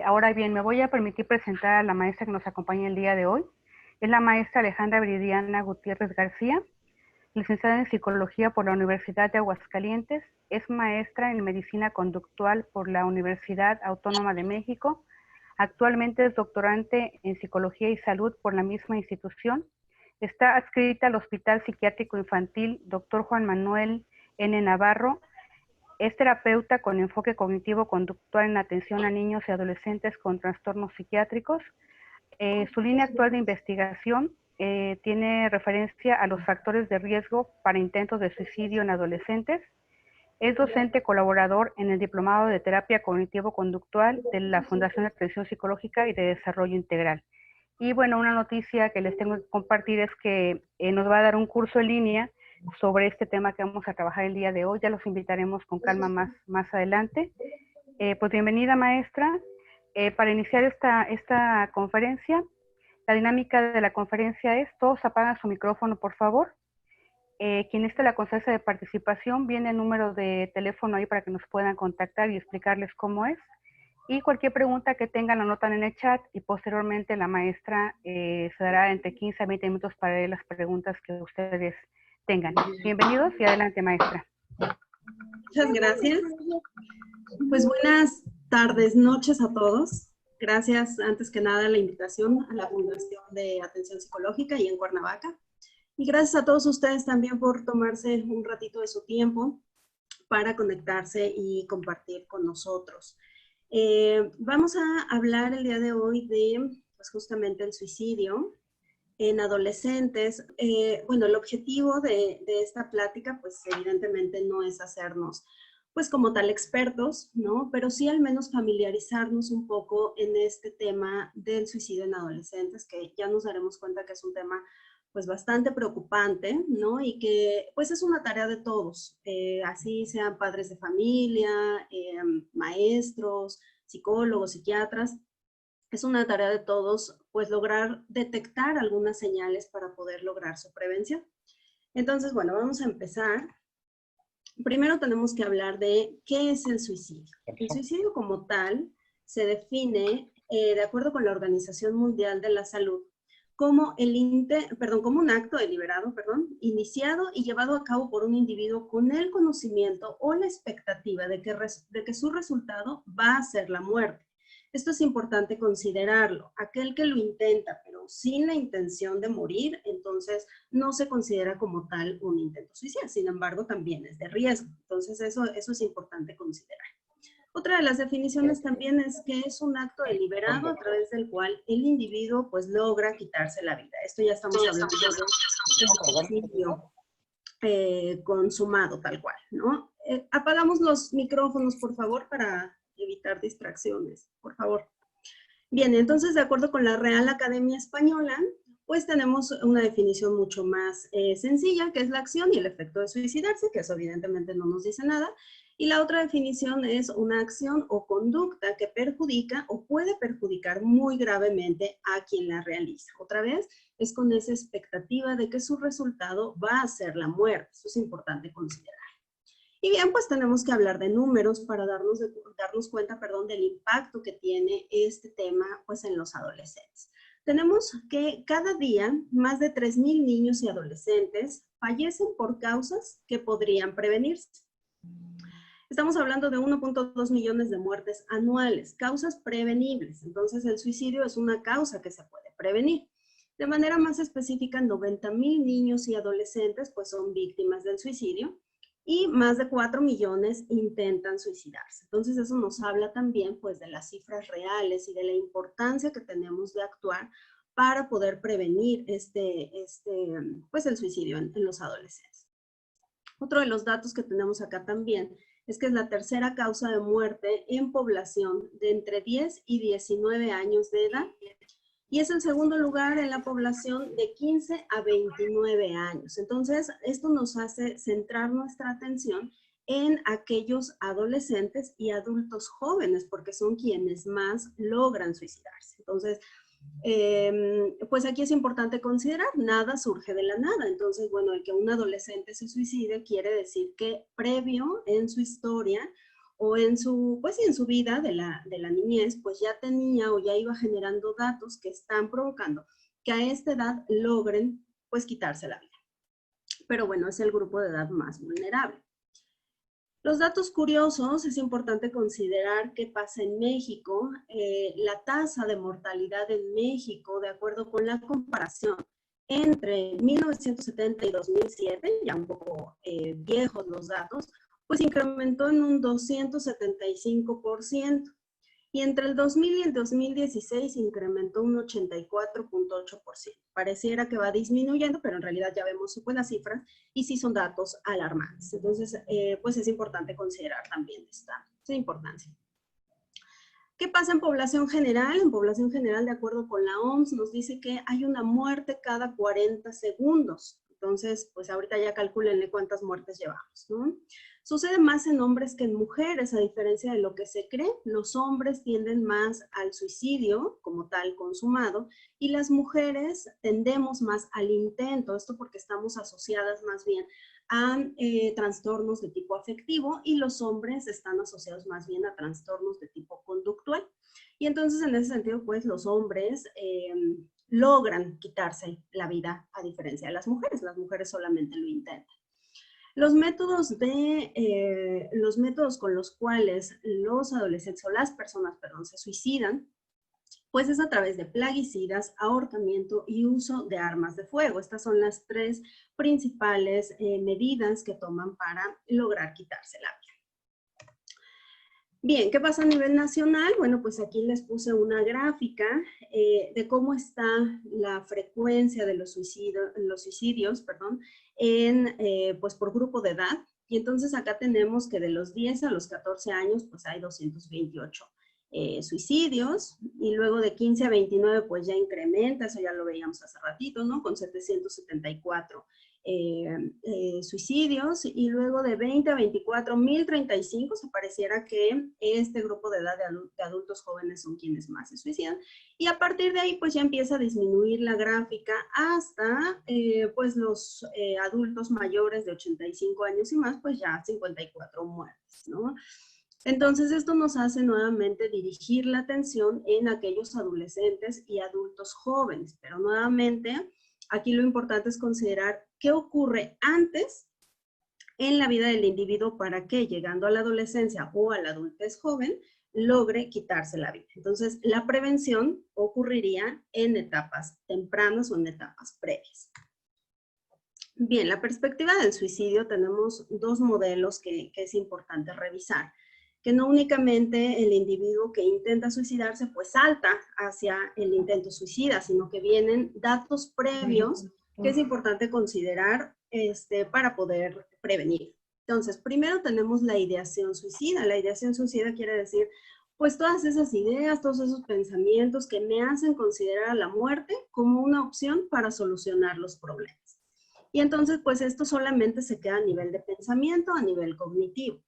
Ahora bien, me voy a permitir presentar a la maestra que nos acompaña el día de hoy. Es la maestra Alejandra Viridiana Gutiérrez García, licenciada en Psicología por la Universidad de Aguascalientes, es maestra en Medicina Conductual por la Universidad Autónoma de México, actualmente es doctorante en Psicología y Salud por la misma institución, está adscrita al Hospital Psiquiátrico Infantil Dr. Juan Manuel N. Navarro, es terapeuta con enfoque cognitivo-conductual en atención a niños y adolescentes con trastornos psiquiátricos. Su línea actual de investigación tiene referencia a los factores de riesgo para intentos de suicidio en adolescentes. Es docente colaborador en el Diplomado de Terapia Cognitivo-Conductual de la Fundación de Atención Psicológica y de Desarrollo Integral. Y bueno, una noticia que les tengo que compartir es que nos va a dar un curso en línea sobre este tema que vamos a trabajar el día de hoy. Ya los invitaremos con calma más adelante. Pues bienvenida, maestra. Para iniciar esta conferencia, la dinámica de la conferencia es, todos apagan su micrófono, por favor. Quien esté en la constancia de participación, viene el número de teléfono ahí para que nos puedan contactar y explicarles cómo es. Y cualquier pregunta que tengan la anotan en el chat y posteriormente la maestra se dará entre 15 a 20 minutos para leer las preguntas que ustedes tengan. Bienvenidos y adelante, maestra. Muchas gracias. Pues buenas tardes, noches a todos. Gracias, antes que nada, la invitación a la Fundación de Atención Psicológica y en Cuernavaca. Y gracias a todos ustedes también por tomarse un ratito de su tiempo para conectarse y compartir con nosotros. Vamos a hablar el día de hoy de, pues, justamente el suicidio en adolescentes. Bueno, el objetivo de esta plática, pues evidentemente no es hacernos, pues como tal expertos, ¿no? Pero sí al menos familiarizarnos un poco en este tema del suicidio en adolescentes, que ya nos daremos cuenta que es un tema pues bastante preocupante, ¿no? Y que pues es una tarea de todos, así sean padres de familia, maestros, psicólogos, psiquiatras. Es una tarea de todos, pues, lograr detectar algunas señales para poder lograr su prevención. Entonces, bueno, vamos a empezar. Primero tenemos que hablar de qué es el suicidio. El suicidio como tal se define, de acuerdo con la Organización Mundial de la Salud, como, como un acto deliberado, iniciado y llevado a cabo por un individuo con el conocimiento o la expectativa de que su resultado va a ser la muerte. Esto es importante considerarlo. Aquel que lo intenta, pero sin la intención de morir, entonces no se considera como tal un intento suicida. Sin embargo, también es de riesgo. Entonces, eso es importante considerar. Otra de las definiciones también es que es un acto deliberado a través del cual el individuo pues logra quitarse la vida. Esto ya estamos hablando de suicidio consumado tal cual, ¿no? Apagamos los micrófonos, por favor, para evitar distracciones, por favor. Bien, entonces, de acuerdo con la Real Academia Española, pues tenemos una definición mucho más sencilla, que es la acción y el efecto de suicidarse, que eso evidentemente no nos dice nada. Y la otra definición es una acción o conducta que perjudica o puede perjudicar muy gravemente a quien la realiza. Otra vez, es con esa expectativa de que su resultado va a ser la muerte. Eso es importante considerar. Y bien, pues tenemos que hablar de números para darnos cuenta, del impacto que tiene este tema pues en los adolescentes. Tenemos que cada día más de 3,000 niños y adolescentes fallecen por causas que podrían prevenirse. Estamos hablando de 1.2 millones de muertes anuales, causas prevenibles. Entonces, el suicidio es una causa que se puede prevenir. De manera más específica, 90,000 niños y adolescentes pues son víctimas del suicidio y más de 4 millones intentan suicidarse. Entonces, eso nos habla también pues de las cifras reales y de la importancia que tenemos de actuar para poder prevenir pues el suicidio en los adolescentes. Otro de los datos que tenemos acá también es que es la tercera causa de muerte en población de entre 10 y 19 años de edad. Y es el segundo lugar en la población de 15 a 29 años. Entonces, esto nos hace centrar nuestra atención en aquellos adolescentes y adultos jóvenes, porque son quienes más logran suicidarse. Entonces, pues aquí es importante considerar, nada surge de la nada. Entonces, bueno, el que un adolescente se suicide quiere decir que previo en su historia o en su, pues, en su vida de la niñez, pues ya tenía o ya iba generando datos que están provocando que a esta edad logren, pues, quitarse la vida. Pero bueno, es el grupo de edad más vulnerable. Los datos curiosos, es importante considerar qué pasa en México. La tasa de mortalidad en México, de acuerdo con la comparación entre 1970 y 2007, ya un poco viejos los datos, pues incrementó en un 275%. Y entre el 2000 y el 2016 incrementó un 84.8%. Pareciera que va disminuyendo, pero en realidad ya vemos buenas cifras y sí son datos alarmantes. Entonces, pues es importante considerar también esta importancia. ¿Qué pasa en población general? En población general, de acuerdo con la OMS, nos dice que hay una muerte cada 40 segundos. Entonces, pues ahorita ya calcúlenle cuántas muertes llevamos, ¿no? Sucede más en hombres que en mujeres, a diferencia de lo que se cree. Los hombres tienden más al suicidio, como tal, consumado, y las mujeres tendemos más al intento, esto porque estamos asociadas más bien a trastornos de tipo afectivo y los hombres están asociados más bien a trastornos de tipo conductual. Y entonces, en ese sentido, pues los hombres logran quitarse la vida a diferencia de las mujeres solamente lo intentan. Los métodos con los cuales los adolescentes o las personas, perdón, se suicidan, pues es a través de plaguicidas, ahorcamiento y uso de armas de fuego. Estas son las tres principales medidas que toman para lograr quitarse la vida. Bien, ¿qué pasa a nivel nacional? Bueno, pues aquí les puse una gráfica de cómo está la frecuencia de los suicidios, pues por grupo de edad. Y entonces acá tenemos que de los 10 a los 14 años, pues hay 228 suicidios, y luego de 15 a 29 pues ya incrementa, eso ya lo veíamos hace ratito, ¿no? Con 774 suicidios, y luego de 20 a 24, 1035, se pareciera que este grupo de edad de adultos jóvenes son quienes más se suicidan, y a partir de ahí pues ya empieza a disminuir la gráfica hasta pues los adultos mayores de 85 años y más, pues ya 54 muertes, ¿no? Entonces, esto nos hace nuevamente dirigir la atención en aquellos adolescentes y adultos jóvenes, pero nuevamente aquí lo importante es considerar qué ocurre antes en la vida del individuo para que, llegando a la adolescencia o a la adultez joven, logre quitarse la vida. Entonces, la prevención ocurriría en etapas tempranas o en etapas previas. Bien, la perspectiva del suicidio, tenemos dos modelos que es importante revisar. Que no únicamente el individuo que intenta suicidarse pues salta hacia el intento suicida, sino que vienen datos previos que es importante considerar para poder prevenir. Entonces, primero tenemos la ideación suicida. La ideación suicida quiere decir pues todas esas ideas, todos esos pensamientos que me hacen considerar a la muerte como una opción para solucionar los problemas. Y entonces pues esto solamente se queda a nivel de pensamiento, a nivel cognitivo.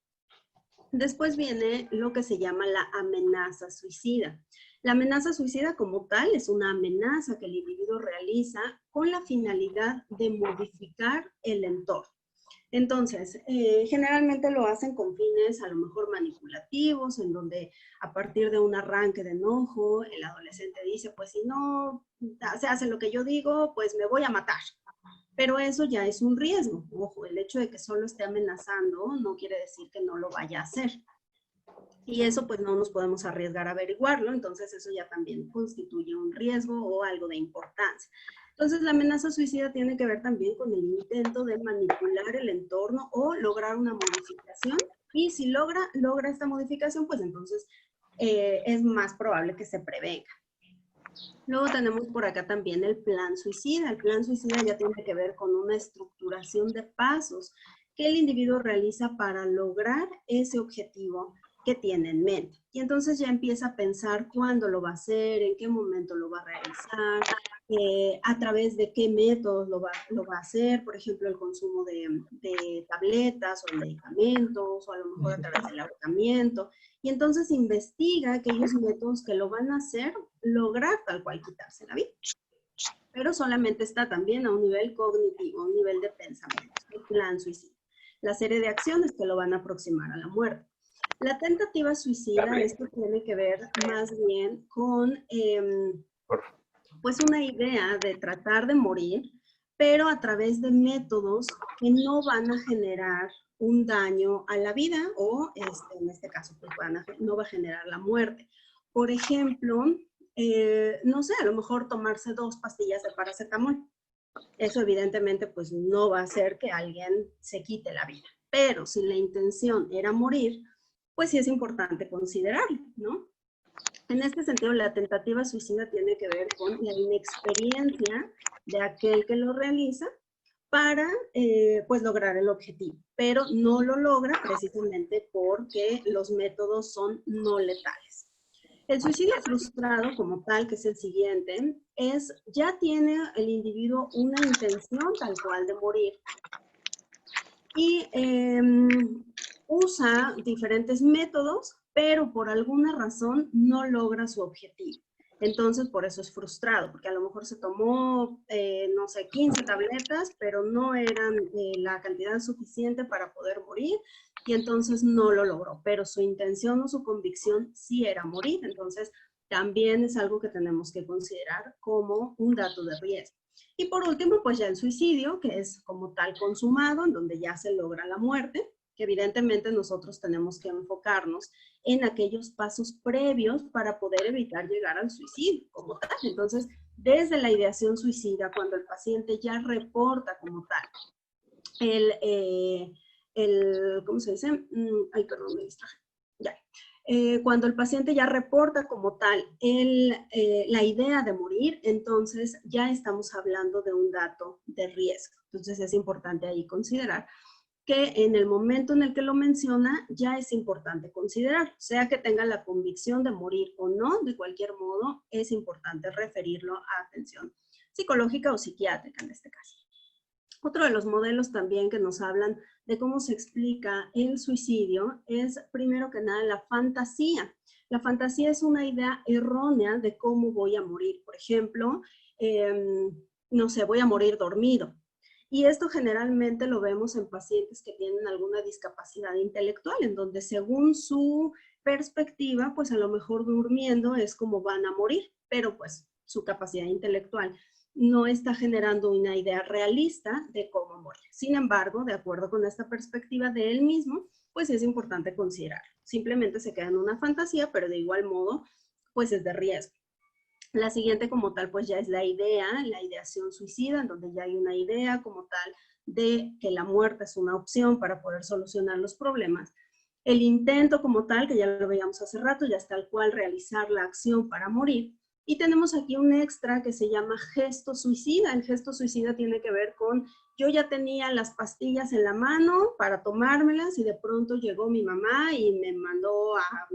Después viene lo que se llama la amenaza suicida. La amenaza suicida como tal es una amenaza que el individuo realiza con la finalidad de modificar el entorno. Entonces, generalmente lo hacen con fines a lo mejor manipulativos, en donde a partir de un arranque de enojo, el adolescente dice, pues si no se hace lo que yo digo, pues me voy a matar. Pero eso ya es un riesgo. Ojo, el hecho de que solo esté amenazando no quiere decir que no lo vaya a hacer. Y eso pues no nos podemos arriesgar a averiguarlo, entonces eso ya también constituye un riesgo o algo de importancia. Entonces la amenaza suicida tiene que ver también con el intento de manipular el entorno o lograr una modificación. Y si logra esta modificación, pues entonces es más probable que se prevenga. Luego tenemos por acá también el plan suicida. El plan suicida ya tiene que ver con una estructuración de pasos que el individuo realiza para lograr ese objetivo que tiene en mente. Y entonces ya empieza a pensar cuándo lo va a hacer, en qué momento lo va a realizar, a través de qué métodos lo va a hacer, por ejemplo, el consumo de tabletas o medicamentos, o a lo mejor a través del ahorcamiento. Y entonces investiga aquellos métodos que lo van a hacer lograr tal cual quitarse la vida. Pero solamente está también a un nivel cognitivo, a un nivel de pensamiento, el plan suicida. La serie de acciones que lo van a aproximar a la muerte. La tentativa suicida, esto tiene que ver más bien con pues una idea de tratar de morir, pero a través de métodos que no van a generar un daño a la vida o en este caso pues no va a generar la muerte. Por ejemplo, no sé, a lo mejor tomarse 2 pastillas de paracetamol. Eso evidentemente pues no va a hacer que alguien se quite la vida. Pero si la intención era morir, pues sí es importante considerarlo, ¿no? En este sentido, la tentativa suicida tiene que ver con la inexperiencia de aquel que lo realiza para pues lograr el objetivo, pero no lo logra precisamente porque los métodos son no letales. El suicidio frustrado como tal, que es el siguiente, ya tiene el individuo una intención tal cual de morir y usa diferentes métodos, pero por alguna razón no logra su objetivo. Entonces, por eso es frustrado, porque a lo mejor se tomó, no sé, 15 tabletas, pero no eran la cantidad suficiente para poder morir, y entonces no lo logró, pero su intención o su convicción sí era morir. Entonces, también es algo que tenemos que considerar como un dato de riesgo. Y por último, pues ya el suicidio, que es como tal consumado, en donde ya se logra la muerte, que evidentemente nosotros tenemos que enfocarnos en aquellos pasos previos para poder evitar llegar al suicidio como tal. Entonces, desde la ideación suicida, cuando el paciente ya reporta como tal ¿cómo se dice? Ay, perdón, me distraje. Ya. Cuando el paciente ya reporta como tal la idea de morir, entonces ya estamos hablando de un dato de riesgo. Entonces es importante ahí considerar que en el momento en el que lo menciona, ya es importante considerar, sea que tenga la convicción de morir o no, de cualquier modo, es importante referirlo a atención psicológica o psiquiátrica en este caso. Otro de los modelos también que nos hablan de cómo se explica el suicidio es, primero que nada, la fantasía. La fantasía es una idea errónea de cómo voy a morir. Por ejemplo, no sé, voy a morir dormido. Y esto generalmente lo vemos en pacientes que tienen alguna discapacidad intelectual, en donde según su perspectiva, pues a lo mejor durmiendo es como van a morir, pero pues su capacidad intelectual no está generando una idea realista de cómo morir. Sin embargo, de acuerdo con esta perspectiva de él mismo, pues es importante considerarlo. Simplemente se queda en una fantasía, pero de igual modo, pues es de riesgo. La siguiente como tal, pues ya es la ideación suicida, en donde ya hay una idea como tal de que la muerte es una opción para poder solucionar los problemas. El intento como tal, que ya lo veíamos hace rato, ya es tal cual realizar la acción para morir. Y tenemos aquí un extra que se llama gesto suicida. El gesto suicida tiene que ver con, yo ya tenía las pastillas en la mano para tomármelas y de pronto llegó mi mamá y me mandó a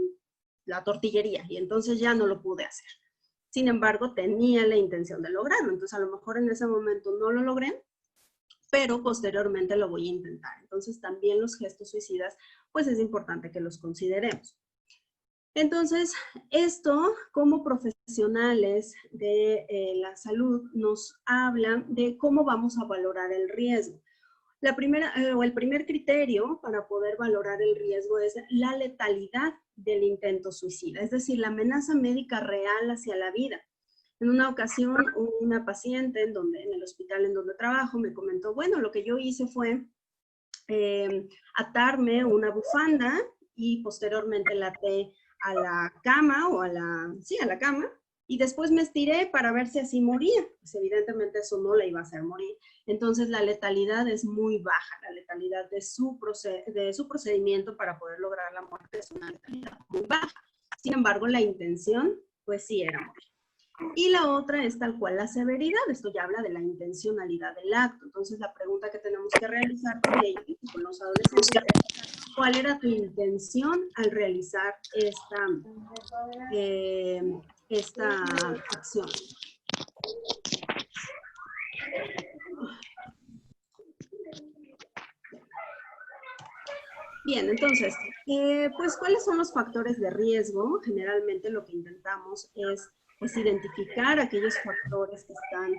la tortillería y entonces ya no lo pude hacer. Sin embargo, tenía la intención de lograrlo. Entonces, a lo mejor en ese momento no lo logré, pero posteriormente lo voy a intentar. Entonces, también los gestos suicidas, pues es importante que los consideremos. Entonces, esto como profesionales de la salud nos habla de cómo vamos a valorar el riesgo. El primer criterio para poder valorar el riesgo es la letalidad del intento suicida, es decir, la amenaza médica real hacia la vida. En una ocasión, una paciente en el hospital en donde trabajo me comentó, bueno, lo que yo hice fue atarme una bufanda y posteriormente la até a la cama o a la cama y después me estiré para ver si así moría. Pues evidentemente eso no la iba a hacer morir. Entonces la letalidad es muy baja, la letalidad de su procedimiento para poder lograr la muerte es una letalidad muy baja. Sin embargo, la intención, pues sí era morir. Y la otra es tal cual la severidad. Esto ya habla de la intencionalidad del acto. Entonces la pregunta que tenemos que realizar con ellos y con los adolescentes es, ¿cuál era tu intención al realizar esta acción? Bien, entonces, pues, ¿cuáles son los factores de riesgo? Generalmente lo que intentamos es pues identificar aquellos factores que están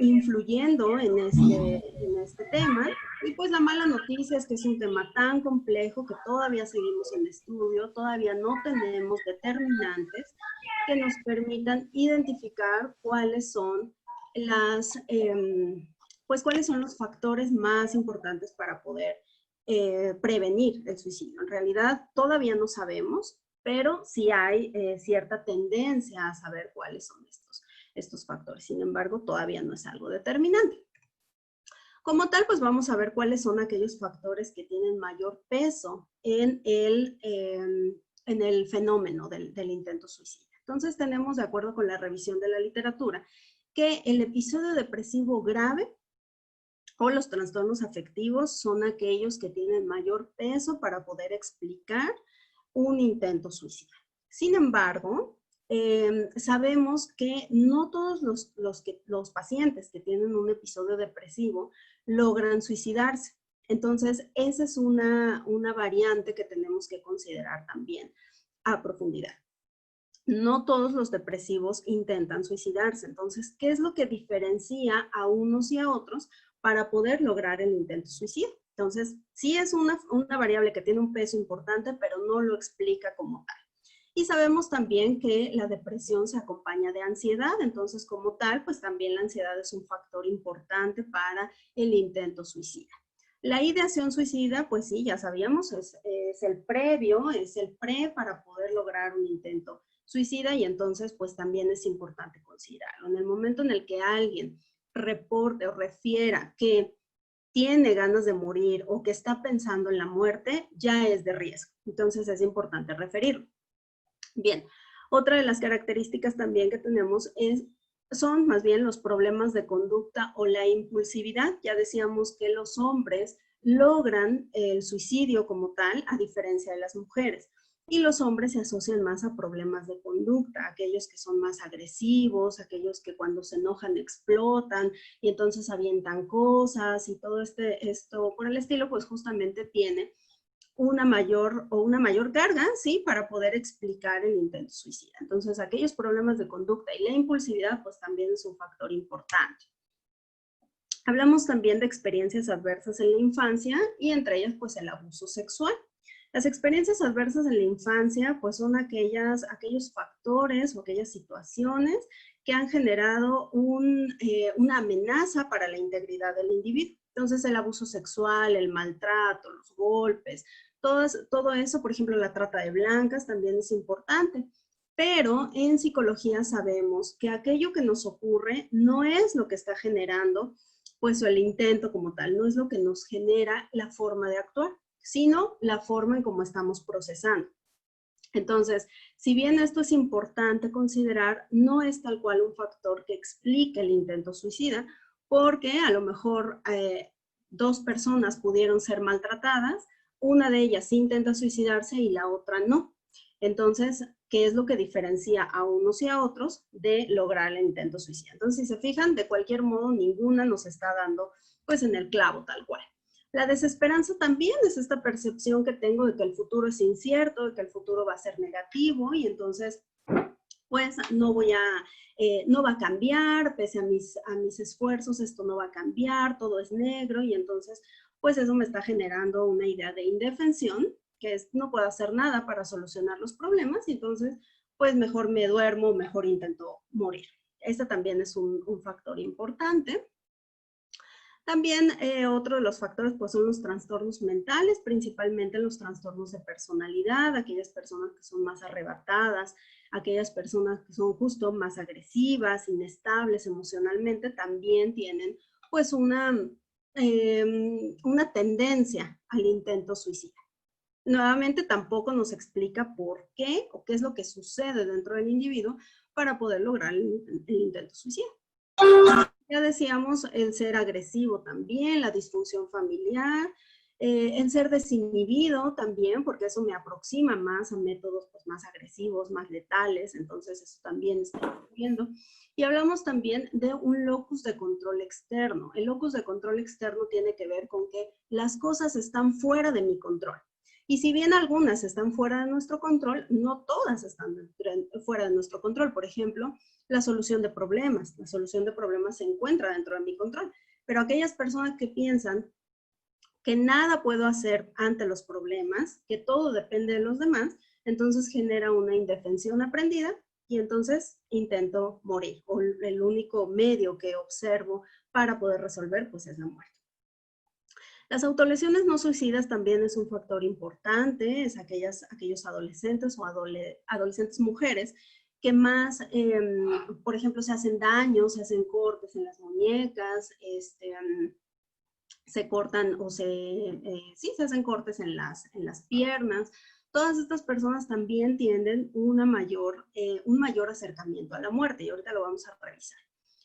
influyendo en este tema. Y pues la mala noticia es que es un tema tan complejo que todavía seguimos en estudio, todavía no tenemos determinantes que nos permitan identificar cuáles son cuáles son los factores más importantes para poder prevenir el suicidio. En realidad todavía no sabemos, pero sí hay cierta tendencia a saber cuáles son estos factores. Sin embargo, todavía no es algo determinante. Como tal, pues vamos a ver cuáles son aquellos factores que tienen mayor peso en el fenómeno del intento suicida. Entonces tenemos, de acuerdo con la revisión de la literatura, que el episodio depresivo grave o los trastornos afectivos son aquellos que tienen mayor peso para poder explicar un intento suicida. Sin embargo, sabemos que no todos los pacientes que tienen un episodio depresivo logran suicidarse. Entonces, esa es una variante que tenemos que considerar también a profundidad. No todos los depresivos intentan suicidarse. Entonces, ¿qué es lo que diferencia a unos y a otros para poder lograr el intento suicida? Entonces, sí es una variable que tiene un peso importante, pero no lo explica como tal. Y sabemos también que la depresión se acompaña de ansiedad, entonces como tal, pues también la ansiedad es un factor importante para el intento suicida. La ideación suicida, pues sí, ya sabíamos, es el previo, es el pre para poder lograr un intento suicida y entonces pues también es importante considerarlo. En el momento en el que alguien reporte o refiera que tiene ganas de morir o que está pensando en la muerte, ya es de riesgo. Entonces es importante referirlo. Bien, otra de las características también que tenemos son más bien los problemas de conducta o la impulsividad. Ya decíamos que los hombres logran el suicidio como tal, a diferencia de las mujeres. Y los hombres se asocian más a problemas de conducta, aquellos que son más agresivos, aquellos que cuando se enojan explotan y entonces avientan cosas y todo esto por el estilo, pues justamente tiene una mayor carga, ¿sí? Para poder explicar el intento suicida. Entonces, aquellos problemas de conducta y la impulsividad, pues también es un factor importante. Hablamos también de experiencias adversas en la infancia y entre ellas, pues el abuso sexual. Las experiencias adversas en la infancia, pues son aquellos factores o aquellas situaciones que han generado una amenaza para la integridad del individuo. Entonces, el abuso sexual, el maltrato, los golpes, todo eso, por ejemplo, la trata de blancas también es importante. Pero en psicología sabemos que aquello que nos ocurre no es lo que está generando, pues, el intento como tal, no es lo que nos genera la forma de actuar, sino la forma en cómo estamos procesando. Entonces, si bien esto es importante considerar, no es tal cual un factor que explique el intento suicida, porque a lo mejor 2 personas pudieron ser maltratadas, una de ellas sí intenta suicidarse y la otra no. Entonces, ¿qué es lo que diferencia a unos y a otros de lograr el intento suicida? Entonces, si se fijan, de cualquier modo, ninguna nos está dando pues en el clavo tal cual. La desesperanza también es esta percepción que tengo de que el futuro es incierto, de que el futuro va a ser negativo y entonces pues no va a cambiar, pese a mis esfuerzos, esto no va a cambiar, todo es negro y entonces pues eso me está generando una idea de indefensión, que es no puedo hacer nada para solucionar los problemas y entonces pues mejor me duermo, mejor intento morir. Este también es un factor importante. También otro de los factores pues, son los trastornos mentales, principalmente los trastornos de personalidad, aquellas personas que son más arrebatadas, aquellas personas que son justo más agresivas, inestables emocionalmente, también tienen pues una tendencia al intento suicida. Nuevamente tampoco nos explica por qué o qué es lo que sucede dentro del individuo para poder lograr el intento suicida. Ya decíamos el ser agresivo también, la disfunción familiar, el ser desinhibido también, porque eso me aproxima más a métodos pues, más agresivos, más letales, entonces eso también está ocurriendo. Y hablamos también de un locus de control externo. El locus de control externo tiene que ver con que las cosas están fuera de mi control. Y si bien algunas están fuera de nuestro control, no todas están fuera de nuestro control. Por ejemplo, la solución de problemas. La solución de problemas se encuentra dentro de mi control. Pero aquellas personas que piensan que nada puedo hacer ante los problemas, que todo depende de los demás, entonces genera una indefensión aprendida y entonces intento morir. O el único medio que observo para poder resolver, pues es la muerte. Las autolesiones no suicidas también es un factor importante, es aquellos adolescentes o adolescentes mujeres que más, por ejemplo, se hacen daños, se hacen cortes en las muñecas, se cortan o sí, se hacen cortes en las piernas. Todas estas personas también tienden un mayor acercamiento a la muerte y ahorita lo vamos a revisar.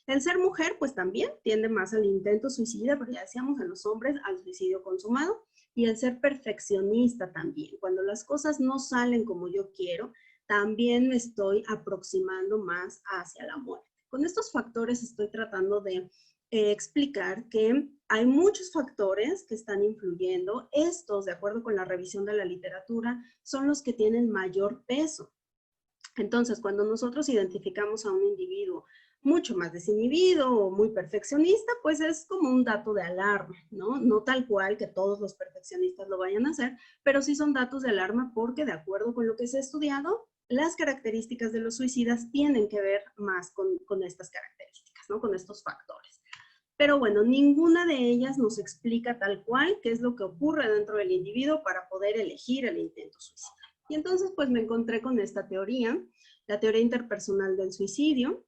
El ser mujer, pues también tiende más al intento suicida, pero ya decíamos en los hombres al suicidio consumado, y el ser perfeccionista también. Cuando las cosas no salen como yo quiero, también me estoy aproximando más hacia la muerte. Con estos factores estoy tratando de explicar que hay muchos factores que están influyendo. Estos, de acuerdo con la revisión de la literatura, son los que tienen mayor peso. Entonces, cuando nosotros identificamos a un individuo mucho más desinhibido o muy perfeccionista, pues es como un dato de alarma, ¿no? No tal cual que todos los perfeccionistas lo vayan a hacer, pero sí son datos de alarma porque, de acuerdo con lo que se ha estudiado, las características de los suicidas tienen que ver más con estas características, ¿no? Con estos factores. Pero bueno, ninguna de ellas nos explica tal cual qué es lo que ocurre dentro del individuo para poder elegir el intento suicida. Y entonces pues me encontré con esta teoría, la teoría interpersonal del suicidio,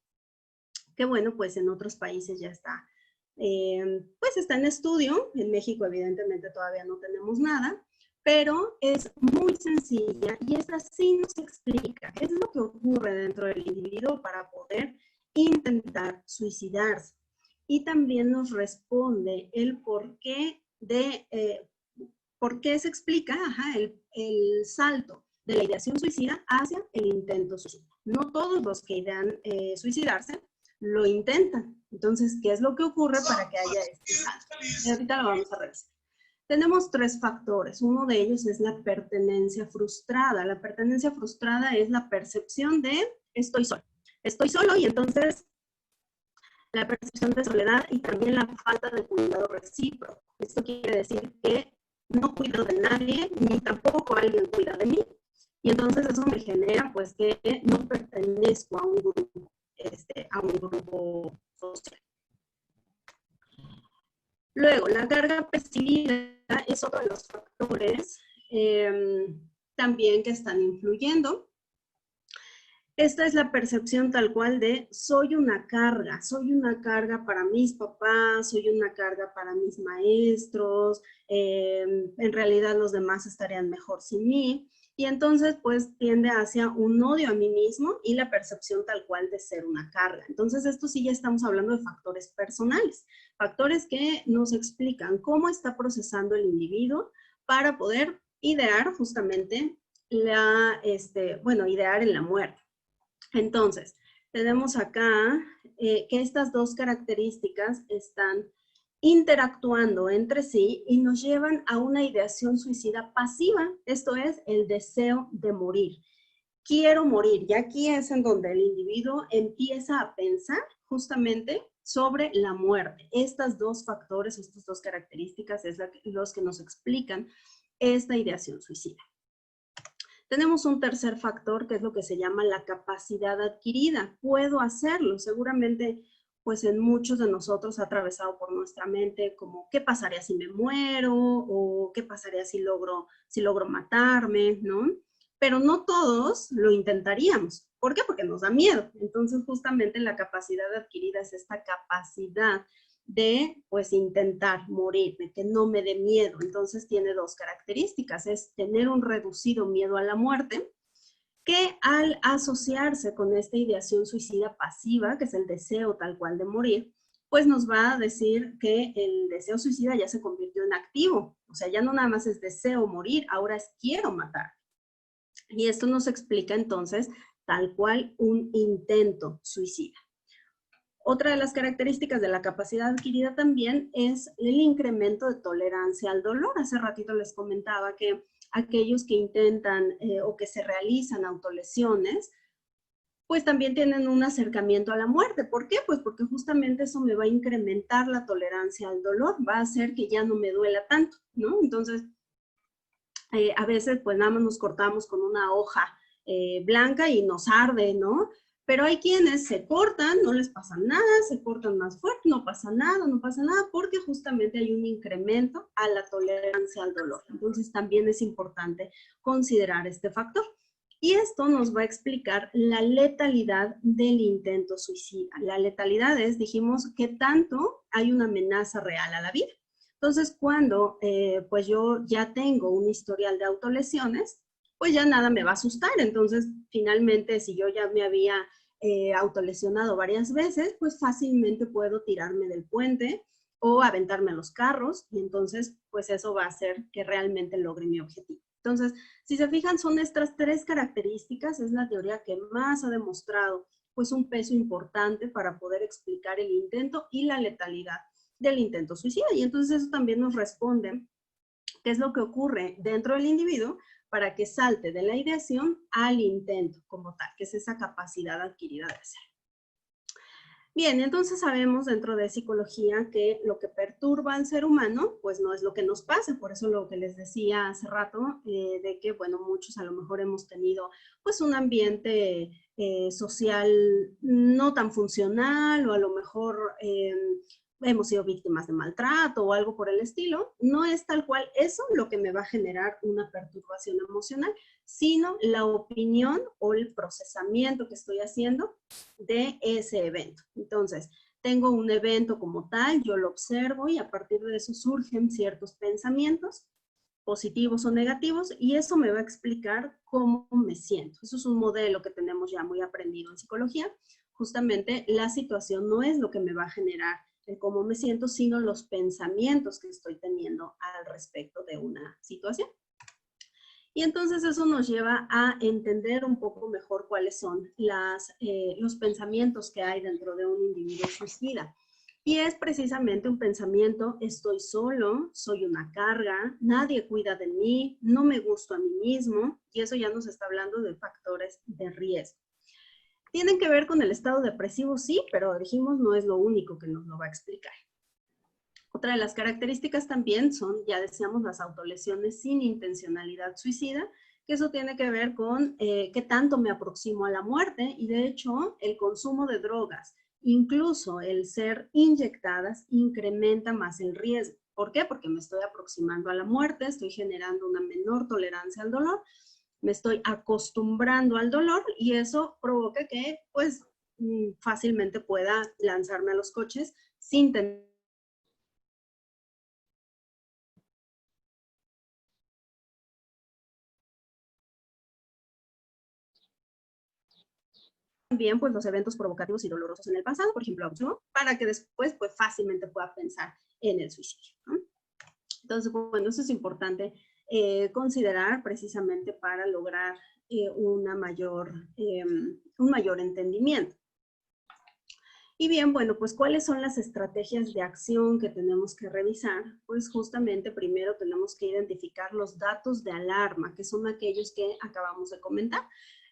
que bueno, pues en otros países ya está, pues está en estudio. En México evidentemente todavía no tenemos nada, pero es muy sencilla y esta sí nos explica qué es lo que ocurre dentro del individuo para poder intentar suicidarse. Y también nos responde el porqué por qué se explica el salto de la ideación suicida hacia el intento suicida. No todos los que idean suicidarse lo intentan. Entonces, ¿qué es lo que ocurre para que haya este salto? Y ahorita lo vamos a revisar. Tenemos tres factores. Uno de ellos es la pertenencia frustrada. La pertenencia frustrada es la percepción de estoy solo. Estoy solo y entonces la percepción de soledad y también la falta de cuidado recíproco. Esto quiere decir que no cuido de nadie, ni tampoco alguien cuida de mí. Y entonces eso me genera pues que no pertenezco a un grupo social. Luego, la carga percibida es otro de los factores también que están influyendo. Esta es la percepción tal cual de soy una carga para mis papás, soy una carga para mis maestros, en realidad los demás estarían mejor sin mí, y entonces pues tiende hacia un odio a mí mismo y la percepción tal cual de ser una carga. Entonces esto sí ya estamos hablando de factores personales, factores que nos explican cómo está procesando el individuo para poder idear justamente idear en la muerte. Entonces, tenemos acá que estas dos características están interactuando entre sí y nos llevan a una ideación suicida pasiva, esto es el deseo de morir. Quiero morir, y aquí es en donde el individuo empieza a pensar justamente sobre la muerte. Estos dos factores, estas dos características es los que nos explican esta ideación suicida. Tenemos un tercer factor que es lo que se llama la capacidad adquirida. Puedo hacerlo. Seguramente, pues en muchos de nosotros ha atravesado por nuestra mente como ¿qué pasaría si me muero? O ¿qué pasaría si logro matarme? ¿No? Pero no todos lo intentaríamos. ¿Por qué? Porque nos da miedo. Entonces, justamente la capacidad adquirida es esta capacidad de pues intentar morir, de que no me dé miedo. Entonces tiene dos características, es tener un reducido miedo a la muerte, que al asociarse con esta ideación suicida pasiva, que es el deseo tal cual de morir, pues nos va a decir que el deseo suicida ya se convirtió en activo, o sea, ya no nada más es deseo morir, ahora es quiero matar. Y esto nos explica entonces tal cual un intento suicida. Otra de las características de la capacidad adquirida también es el incremento de tolerancia al dolor. Hace ratito les comentaba que aquellos que intentan o que se realizan autolesiones, pues también tienen un acercamiento a la muerte. ¿Por qué? Pues porque justamente eso me va a incrementar la tolerancia al dolor, va a hacer que ya no me duela tanto, ¿no? Entonces, a veces pues nada más nos cortamos con una hoja blanca y nos arde, ¿no? Pero hay quienes se cortan, no les pasa nada, se cortan más fuerte, no pasa nada, porque justamente hay un incremento a la tolerancia al dolor. Entonces también es importante considerar este factor. Y esto nos va a explicar la letalidad del intento suicida. La letalidad es, dijimos, que tanto hay una amenaza real a la vida. Entonces, cuando pues yo ya tengo un historial de autolesiones, pues ya nada me va a asustar. Entonces, finalmente, si yo ya me había autolesionado varias veces, pues fácilmente puedo tirarme del puente o aventarme a los carros, y entonces, pues eso va a hacer que realmente logre mi objetivo. Entonces, si se fijan, son estas 3 características, es la teoría que más ha demostrado pues un peso importante para poder explicar el intento y la letalidad del intento suicida. Y entonces eso también nos responde qué es lo que ocurre dentro del individuo para que salte de la ideación al intento como tal, que es esa capacidad adquirida de ser. Bien, entonces sabemos dentro de psicología que lo que perturba al ser humano, pues no es lo que nos pasa. Por eso lo que les decía hace rato, de que, bueno, muchos a lo mejor hemos tenido pues un ambiente social no tan funcional, o a lo mejor hemos sido víctimas de maltrato o algo por el estilo. No es tal cual eso lo que me va a generar una perturbación emocional, sino la opinión o el procesamiento que estoy haciendo de ese evento. Entonces, tengo un evento como tal, yo lo observo y a partir de eso surgen ciertos pensamientos, positivos o negativos, y eso me va a explicar cómo me siento. Eso es un modelo que tenemos ya muy aprendido en psicología. Justamente la situación no es lo que me va a generar el cómo me siento, sino los pensamientos que estoy teniendo al respecto de una situación. Y entonces eso nos lleva a entender un poco mejor cuáles son los pensamientos que hay dentro de un individuo suicida. Y es precisamente un pensamiento: estoy solo, soy una carga, nadie cuida de mí, no me gusto a mí mismo, y eso ya nos está hablando de factores de riesgo. Tienen que ver con el estado depresivo, sí, pero dijimos no es lo único que nos lo va a explicar. Otra de las características también son, ya decíamos, las autolesiones sin intencionalidad suicida, que eso tiene que ver con qué tanto me aproximo a la muerte, y de hecho el consumo de drogas, incluso el ser inyectadas, incrementa más el riesgo. ¿Por qué? Porque me estoy aproximando a la muerte, estoy generando una menor tolerancia al dolor, me estoy acostumbrando al dolor, y eso provoca que pues fácilmente pueda lanzarme a los coches sin tener también pues los eventos provocativos y dolorosos en el pasado, por ejemplo, ¿no? Para que después pues fácilmente pueda pensar en el suicidio, ¿no? Entonces, bueno, eso es importante considerar precisamente para lograr un mayor entendimiento. Y bien, bueno, pues ¿cuáles son las estrategias de acción que tenemos que revisar? Pues justamente primero tenemos que identificar los datos de alarma, que son aquellos que acabamos de comentar.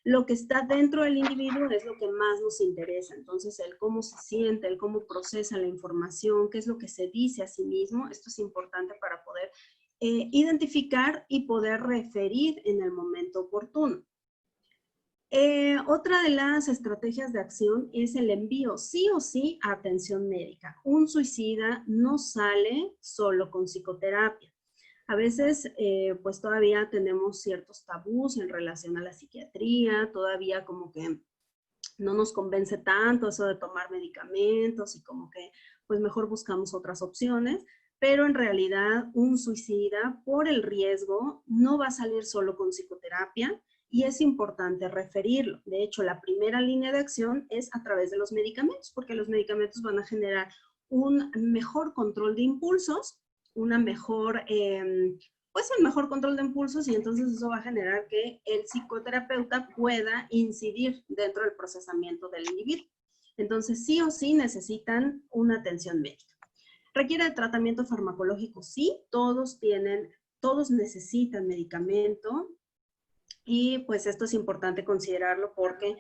Lo que está dentro del individuo es lo que más nos interesa. Entonces, el cómo se siente, el cómo procesa la información, qué es lo que se dice a sí mismo, esto es importante para poder identificar y poder referir en el momento oportuno. Otra de las estrategias de acción es el envío sí o sí a atención médica. Un suicida no sale solo con psicoterapia. A veces, pues todavía tenemos ciertos tabús en relación a la psiquiatría, todavía como que no nos convence tanto eso de tomar medicamentos, y como que pues mejor buscamos otras opciones, pero en realidad un suicida por el riesgo no va a salir solo con psicoterapia, y es importante referirlo. De hecho, la primera línea de acción es a través de los medicamentos, porque los medicamentos van a generar un mejor control de impulsos, una mejor, pues el mejor control de impulsos, y entonces eso va a generar que el psicoterapeuta pueda incidir dentro del procesamiento del individuo. Entonces, sí o sí necesitan una atención médica. ¿Requiere de tratamiento farmacológico? Sí, todos tienen todos necesitan medicamento y pues esto es importante considerarlo porque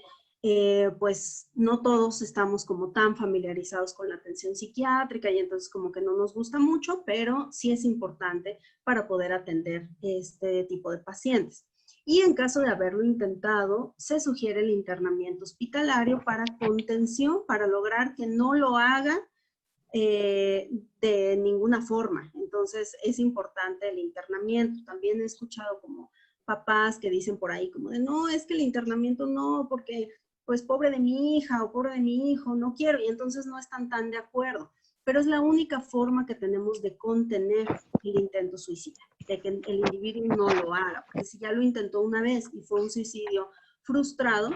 pues no todos estamos como tan familiarizados con la atención psiquiátrica y entonces como que no nos gusta mucho, pero sí es importante para poder atender este tipo de pacientes. Y en caso de haberlo intentado, se sugiere el internamiento hospitalario para contención, para lograr que no lo haga de ninguna forma. Entonces es importante el internamiento. También he escuchado como papás que dicen por ahí como de no, es que el internamiento no, porque pues pobre de mi hija o pobre de mi hijo, no quiero, y entonces no están tan de acuerdo. Pero es la única forma que tenemos de contener el intento suicida, de que el individuo no lo haga, porque si ya lo intentó una vez y fue un suicidio frustrado,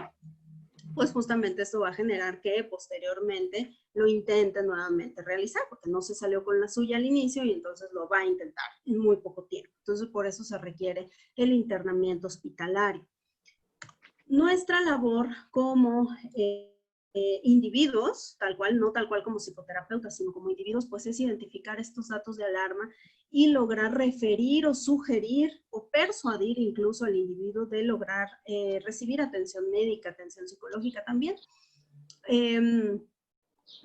pues justamente esto va a generar que posteriormente lo intente nuevamente realizar, porque no se salió con la suya al inicio y entonces lo va a intentar en muy poco tiempo. Entonces, por eso se requiere el internamiento hospitalario. Nuestra labor como individuos, tal cual, no tal cual como psicoterapeutas, sino como individuos, pues es identificar estos datos de alarma y lograr referir o sugerir o persuadir incluso al individuo de lograr recibir atención médica, atención psicológica también,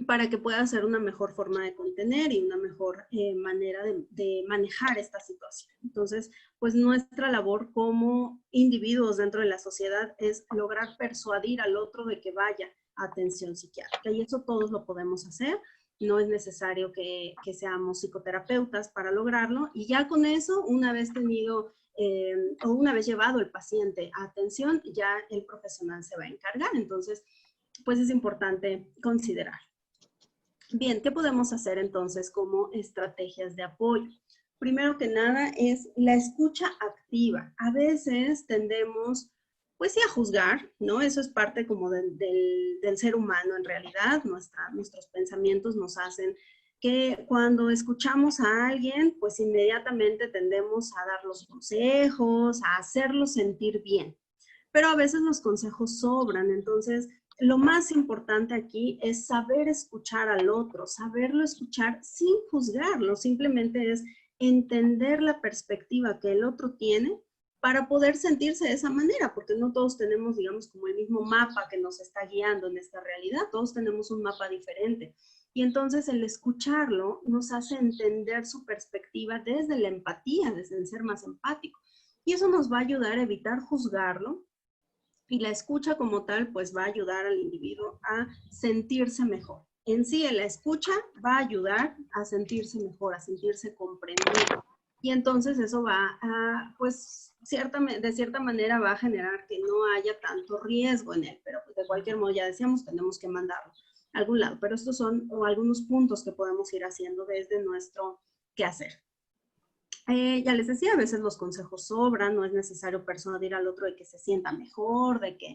para que pueda ser una mejor forma de contener y una mejor manera de manejar esta situación. Entonces, pues nuestra labor como individuos dentro de la sociedad es lograr persuadir al otro de que vaya a atención psiquiátrica. Y eso todos lo podemos hacer. No es necesario que seamos psicoterapeutas para lograrlo. Y ya con eso, una vez tenido o una vez llevado el paciente a atención, ya el profesional se va a encargar. Entonces, pues es importante considerar. Bien, ¿qué podemos hacer entonces como estrategias de apoyo? Primero que nada es la escucha activa. A veces tendemos, pues sí, a juzgar, ¿no? Eso es parte como del ser humano en realidad. Nuestros pensamientos nos hacen que cuando escuchamos a alguien, pues inmediatamente tendemos a dar los consejos, a hacerlo sentir bien. Pero a veces los consejos sobran, entonces lo más importante aquí es saber escuchar al otro, saberlo escuchar sin juzgarlo, simplemente es entender la perspectiva que el otro tiene para poder sentirse de esa manera, porque no todos tenemos, digamos, como el mismo mapa que nos está guiando en esta realidad, todos tenemos un mapa diferente. Y entonces el escucharlo nos hace entender su perspectiva desde la empatía, desde el ser más empático. Y eso nos va a ayudar a evitar juzgarlo. Y la escucha como tal, pues va a ayudar al individuo a sentirse mejor. En sí, la escucha va a ayudar a sentirse mejor, a sentirse comprendido. Y entonces eso va a, pues, de cierta manera va a generar que no haya tanto riesgo en él. Pero pues, de cualquier modo, ya decíamos, tenemos que mandarlo a algún lado. Pero estos son algunos puntos que podemos ir haciendo desde nuestro quehacer. Ya les decía, a veces los consejos sobran, no es necesario persuadir al otro de que se sienta mejor, de que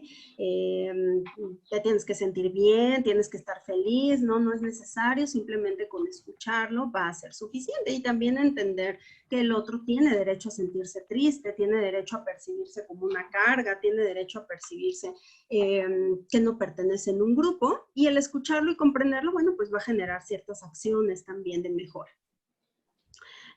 te tienes que sentir bien, tienes que estar feliz, no es necesario, simplemente con escucharlo va a ser suficiente. Y también entender que el otro tiene derecho a sentirse triste, tiene derecho a percibirse como una carga, tiene derecho a percibirse que no pertenece en un grupo, y el escucharlo y comprenderlo, bueno, pues va a generar ciertas acciones también de mejora.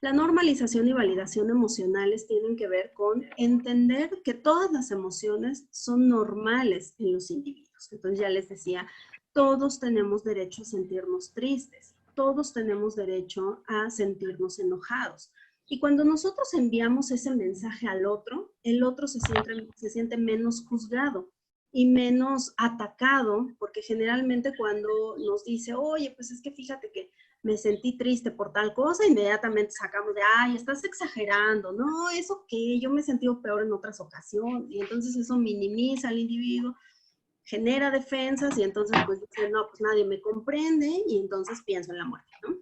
La normalización y validación emocionales tienen que ver con entender que todas las emociones son normales en los individuos. Entonces ya les decía, todos tenemos derecho a sentirnos tristes, todos tenemos derecho a sentirnos enojados. Y cuando nosotros enviamos ese mensaje al otro, el otro se siente menos juzgado y menos atacado, porque generalmente cuando nos dice, oye, pues es que fíjate que me sentí triste por tal cosa, inmediatamente sacamos de, ay, estás exagerando, no, eso que yo me he sentido peor en otras ocasiones, y entonces eso minimiza al individuo, genera defensas, y entonces pues dice, no, pues nadie me comprende, y entonces pienso en la muerte, ¿no?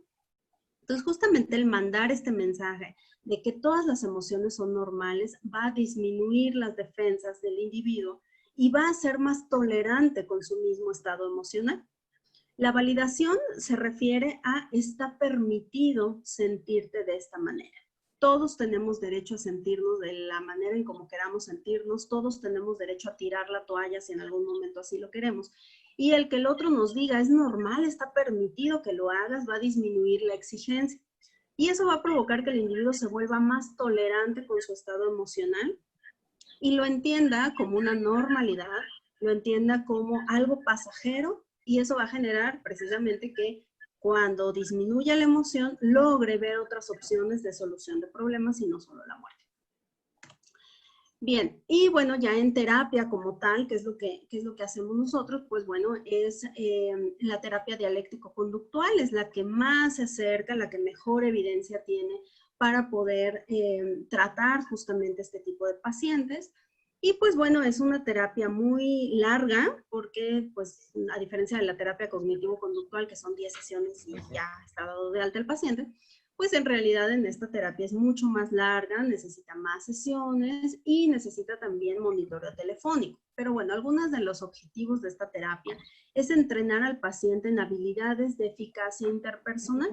Entonces justamente el mandar este mensaje de que todas las emociones son normales va a disminuir las defensas del individuo y va a ser más tolerante con su mismo estado emocional. La validación se refiere a está permitido sentirte de esta manera. Todos tenemos derecho a sentirnos de la manera en como queramos sentirnos, todos tenemos derecho a tirar la toalla si en algún momento así lo queremos. Y el que el otro nos diga es normal, está permitido que lo hagas, va a disminuir la exigencia. Y eso va a provocar que el individuo se vuelva más tolerante con su estado emocional y lo entienda como una normalidad, lo entienda como algo pasajero, y eso va a generar precisamente que cuando disminuya la emoción, logre ver otras opciones de solución de problemas y no solo la muerte. Bien, y bueno, ya en terapia como tal, ¿qué es lo que hacemos nosotros? Pues bueno, es la terapia dialéctico-conductual, es la que más se acerca, la que mejor evidencia tiene para poder tratar justamente este tipo de pacientes. Y pues bueno, es una terapia muy larga porque pues a diferencia de la terapia cognitivo-conductual, que son 10 sesiones y ya está dado de alta el paciente, pues en realidad en esta terapia es mucho más larga, necesita más sesiones y necesita también monitoreo telefónico. Pero bueno, algunos de los objetivos de esta terapia es entrenar al paciente en habilidades de eficacia interpersonal.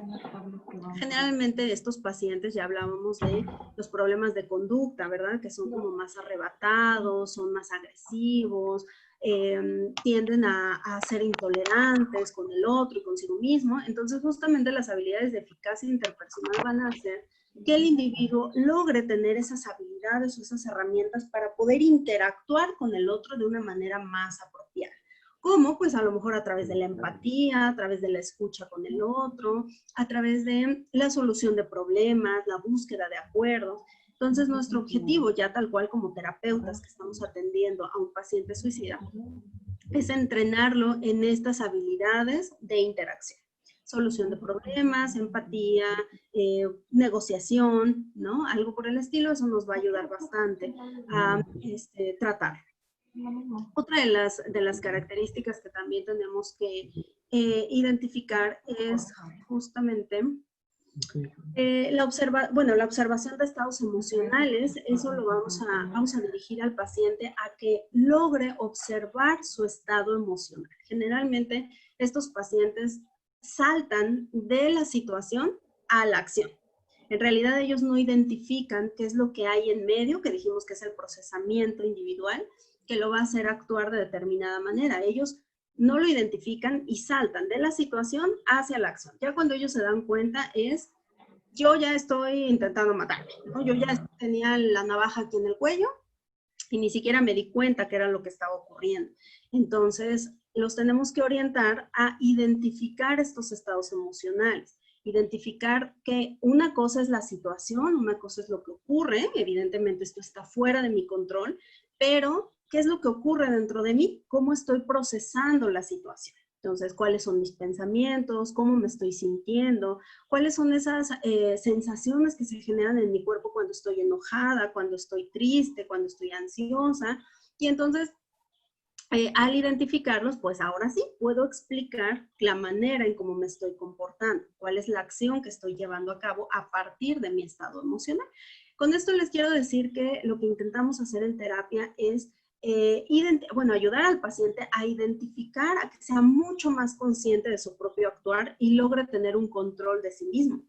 Generalmente estos pacientes, ya hablábamos de los problemas de conducta, ¿verdad? Que son como más arrebatados, son más agresivos, tienden a ser intolerantes con el otro y consigo mismo. Entonces, justamente las habilidades de eficacia interpersonal van a hacer que el individuo logre tener esas habilidades o esas herramientas para poder interactuar con el otro de una manera más apropiada. ¿Cómo? Pues a lo mejor a través de la empatía, a través de la escucha con el otro, a través de la solución de problemas, la búsqueda de acuerdos. Entonces, nuestro objetivo, ya tal cual como terapeutas que estamos atendiendo a un paciente suicida, es entrenarlo en estas habilidades de interacción. Solución de problemas, empatía, negociación, ¿no? Algo por el estilo, eso nos va a ayudar bastante a tratar. Otra de las características que también tenemos que identificar es justamente la observación de estados emocionales. Eso lo vamos a dirigir al paciente a que logre observar su estado emocional. Generalmente estos pacientes saltan de la situación a la acción. En realidad ellos no identifican qué es lo que hay en medio, que dijimos que es el procesamiento individual, que lo va a hacer actuar de determinada manera. Ellos no lo identifican y saltan de la situación hacia la acción. Ya cuando ellos se dan cuenta es, yo ya estoy intentando matarme, ¿no? Yo ya tenía la navaja aquí en el cuello y ni siquiera me di cuenta que era lo que estaba ocurriendo. Entonces, los tenemos que orientar a identificar estos estados emocionales. Identificar que una cosa es la situación, una cosa es lo que ocurre, evidentemente esto está fuera de mi control, pero ¿qué es lo que ocurre dentro de mí? ¿Cómo estoy procesando la situación? Entonces, ¿cuáles son mis pensamientos? ¿Cómo me estoy sintiendo? ¿Cuáles son esas sensaciones que se generan en mi cuerpo cuando estoy enojada, cuando estoy triste, cuando estoy ansiosa? Y entonces, al identificarlos, pues ahora sí puedo explicar la manera en cómo me estoy comportando, cuál es la acción que estoy llevando a cabo a partir de mi estado emocional. Con esto les quiero decir que lo que intentamos hacer en terapia es ayudar al paciente a identificar, a que sea mucho más consciente de su propio actuar y logre tener un control de sí mismo.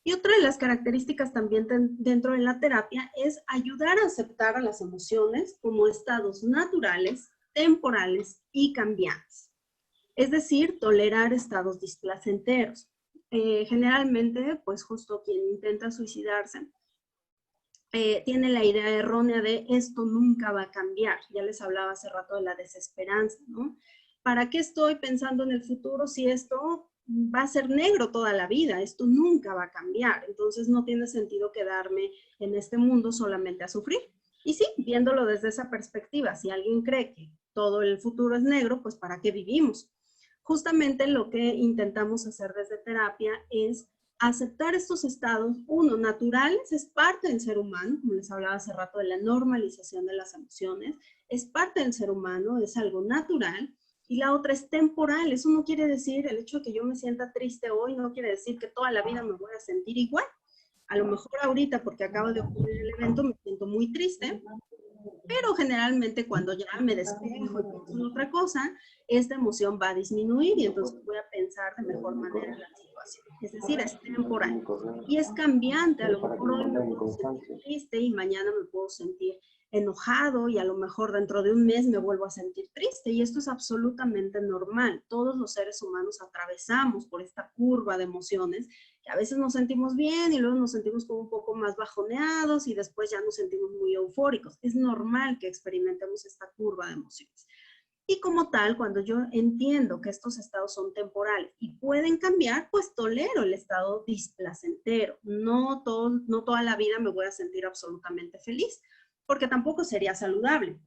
Y otra de las características también dentro de la terapia es ayudar a aceptar a las emociones como estados naturales, temporales y cambiantes. Es decir, tolerar estados displacenteros. Generalmente, pues justo quien intenta suicidarse tiene la idea errónea de esto nunca va a cambiar. Ya les hablaba hace rato de la desesperanza, ¿no? ¿Para qué estoy pensando en el futuro si esto va a ser negro toda la vida? Esto nunca va a cambiar. Entonces no tiene sentido quedarme en este mundo solamente a sufrir. Y sí, viéndolo desde esa perspectiva, si alguien cree que todo el futuro es negro, pues ¿para qué vivimos? Justamente lo que intentamos hacer desde terapia es aceptar estos estados, uno, naturales, es parte del ser humano, como les hablaba hace rato de la normalización de las emociones, es parte del ser humano, es algo natural, y la otra es temporal. Eso no quiere decir, el hecho de que yo me sienta triste hoy, no quiere decir que toda la vida me voy a sentir igual. A lo mejor ahorita, porque acaba de ocurrir el evento, me siento muy triste, pero generalmente cuando ya me despejo y pienso en otra cosa, esta emoción va a disminuir y entonces voy a pensar de mejor manera en la situación. Es decir, es temporal y es cambiante. A lo mejor hoy me puedo sentir triste y mañana me puedo sentir enojado y a lo mejor dentro de un mes me vuelvo a sentir triste y esto es absolutamente normal. Todos los seres humanos atravesamos por esta curva de emociones que a veces nos sentimos bien y luego nos sentimos como un poco más bajoneados y después ya nos sentimos muy eufóricos. Es normal que experimentemos esta curva de emociones. Y como tal, cuando yo entiendo que estos estados son temporales y pueden cambiar, pues tolero el estado displacentero. No toda la vida me voy a sentir absolutamente feliz, porque tampoco sería saludable.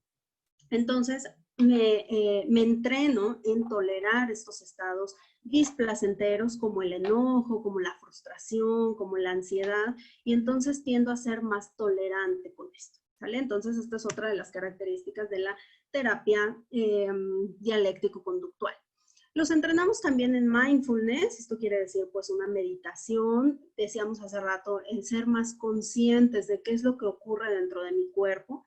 Entonces, me entreno en tolerar estos estados displacenteros como el enojo, como la frustración, como la ansiedad, y entonces tiendo a ser más tolerante con esto. ¿Vale? Entonces, esta es otra de las características de la terapia dialéctico-conductual. Los entrenamos también en mindfulness, esto quiere decir pues una meditación, decíamos hace rato, el ser más conscientes de qué es lo que ocurre dentro de mi cuerpo,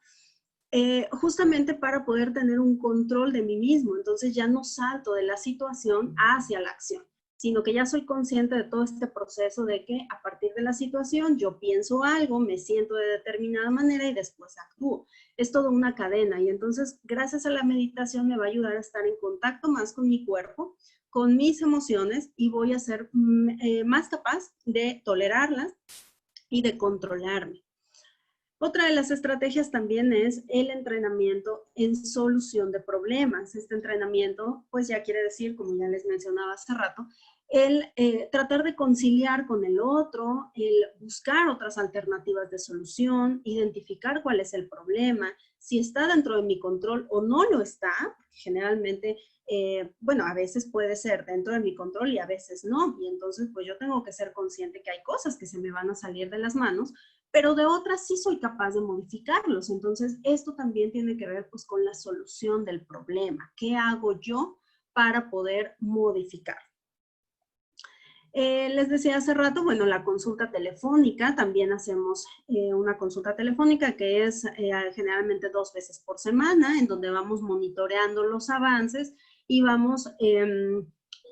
justamente para poder tener un control de mí mismo. Entonces ya no salto de la situación hacia la acción, sino que ya soy consciente de todo este proceso de que a partir de la situación yo pienso algo, me siento de determinada manera y después actúo. Es toda una cadena y entonces gracias a la meditación me va a ayudar a estar en contacto más con mi cuerpo, con mis emociones y voy a ser más capaz de tolerarlas y de controlarme. Otra de las estrategias también es el entrenamiento en solución de problemas. Este entrenamiento, pues ya quiere decir, como ya les mencionaba hace rato, el tratar de conciliar con el otro, el buscar otras alternativas de solución, identificar cuál es el problema, si está dentro de mi control o no lo está, porque generalmente, bueno, a veces puede ser dentro de mi control y a veces no, y entonces pues yo tengo que ser consciente que hay cosas que se me van a salir de las manos, pero de otras sí soy capaz de modificarlos. Entonces, esto también tiene que ver pues con la solución del problema. ¿Qué hago yo para poder modificar? Les decía hace rato, bueno, la consulta telefónica, también hacemos una consulta telefónica que es generalmente 2 veces por semana, en donde vamos monitoreando los avances y vamos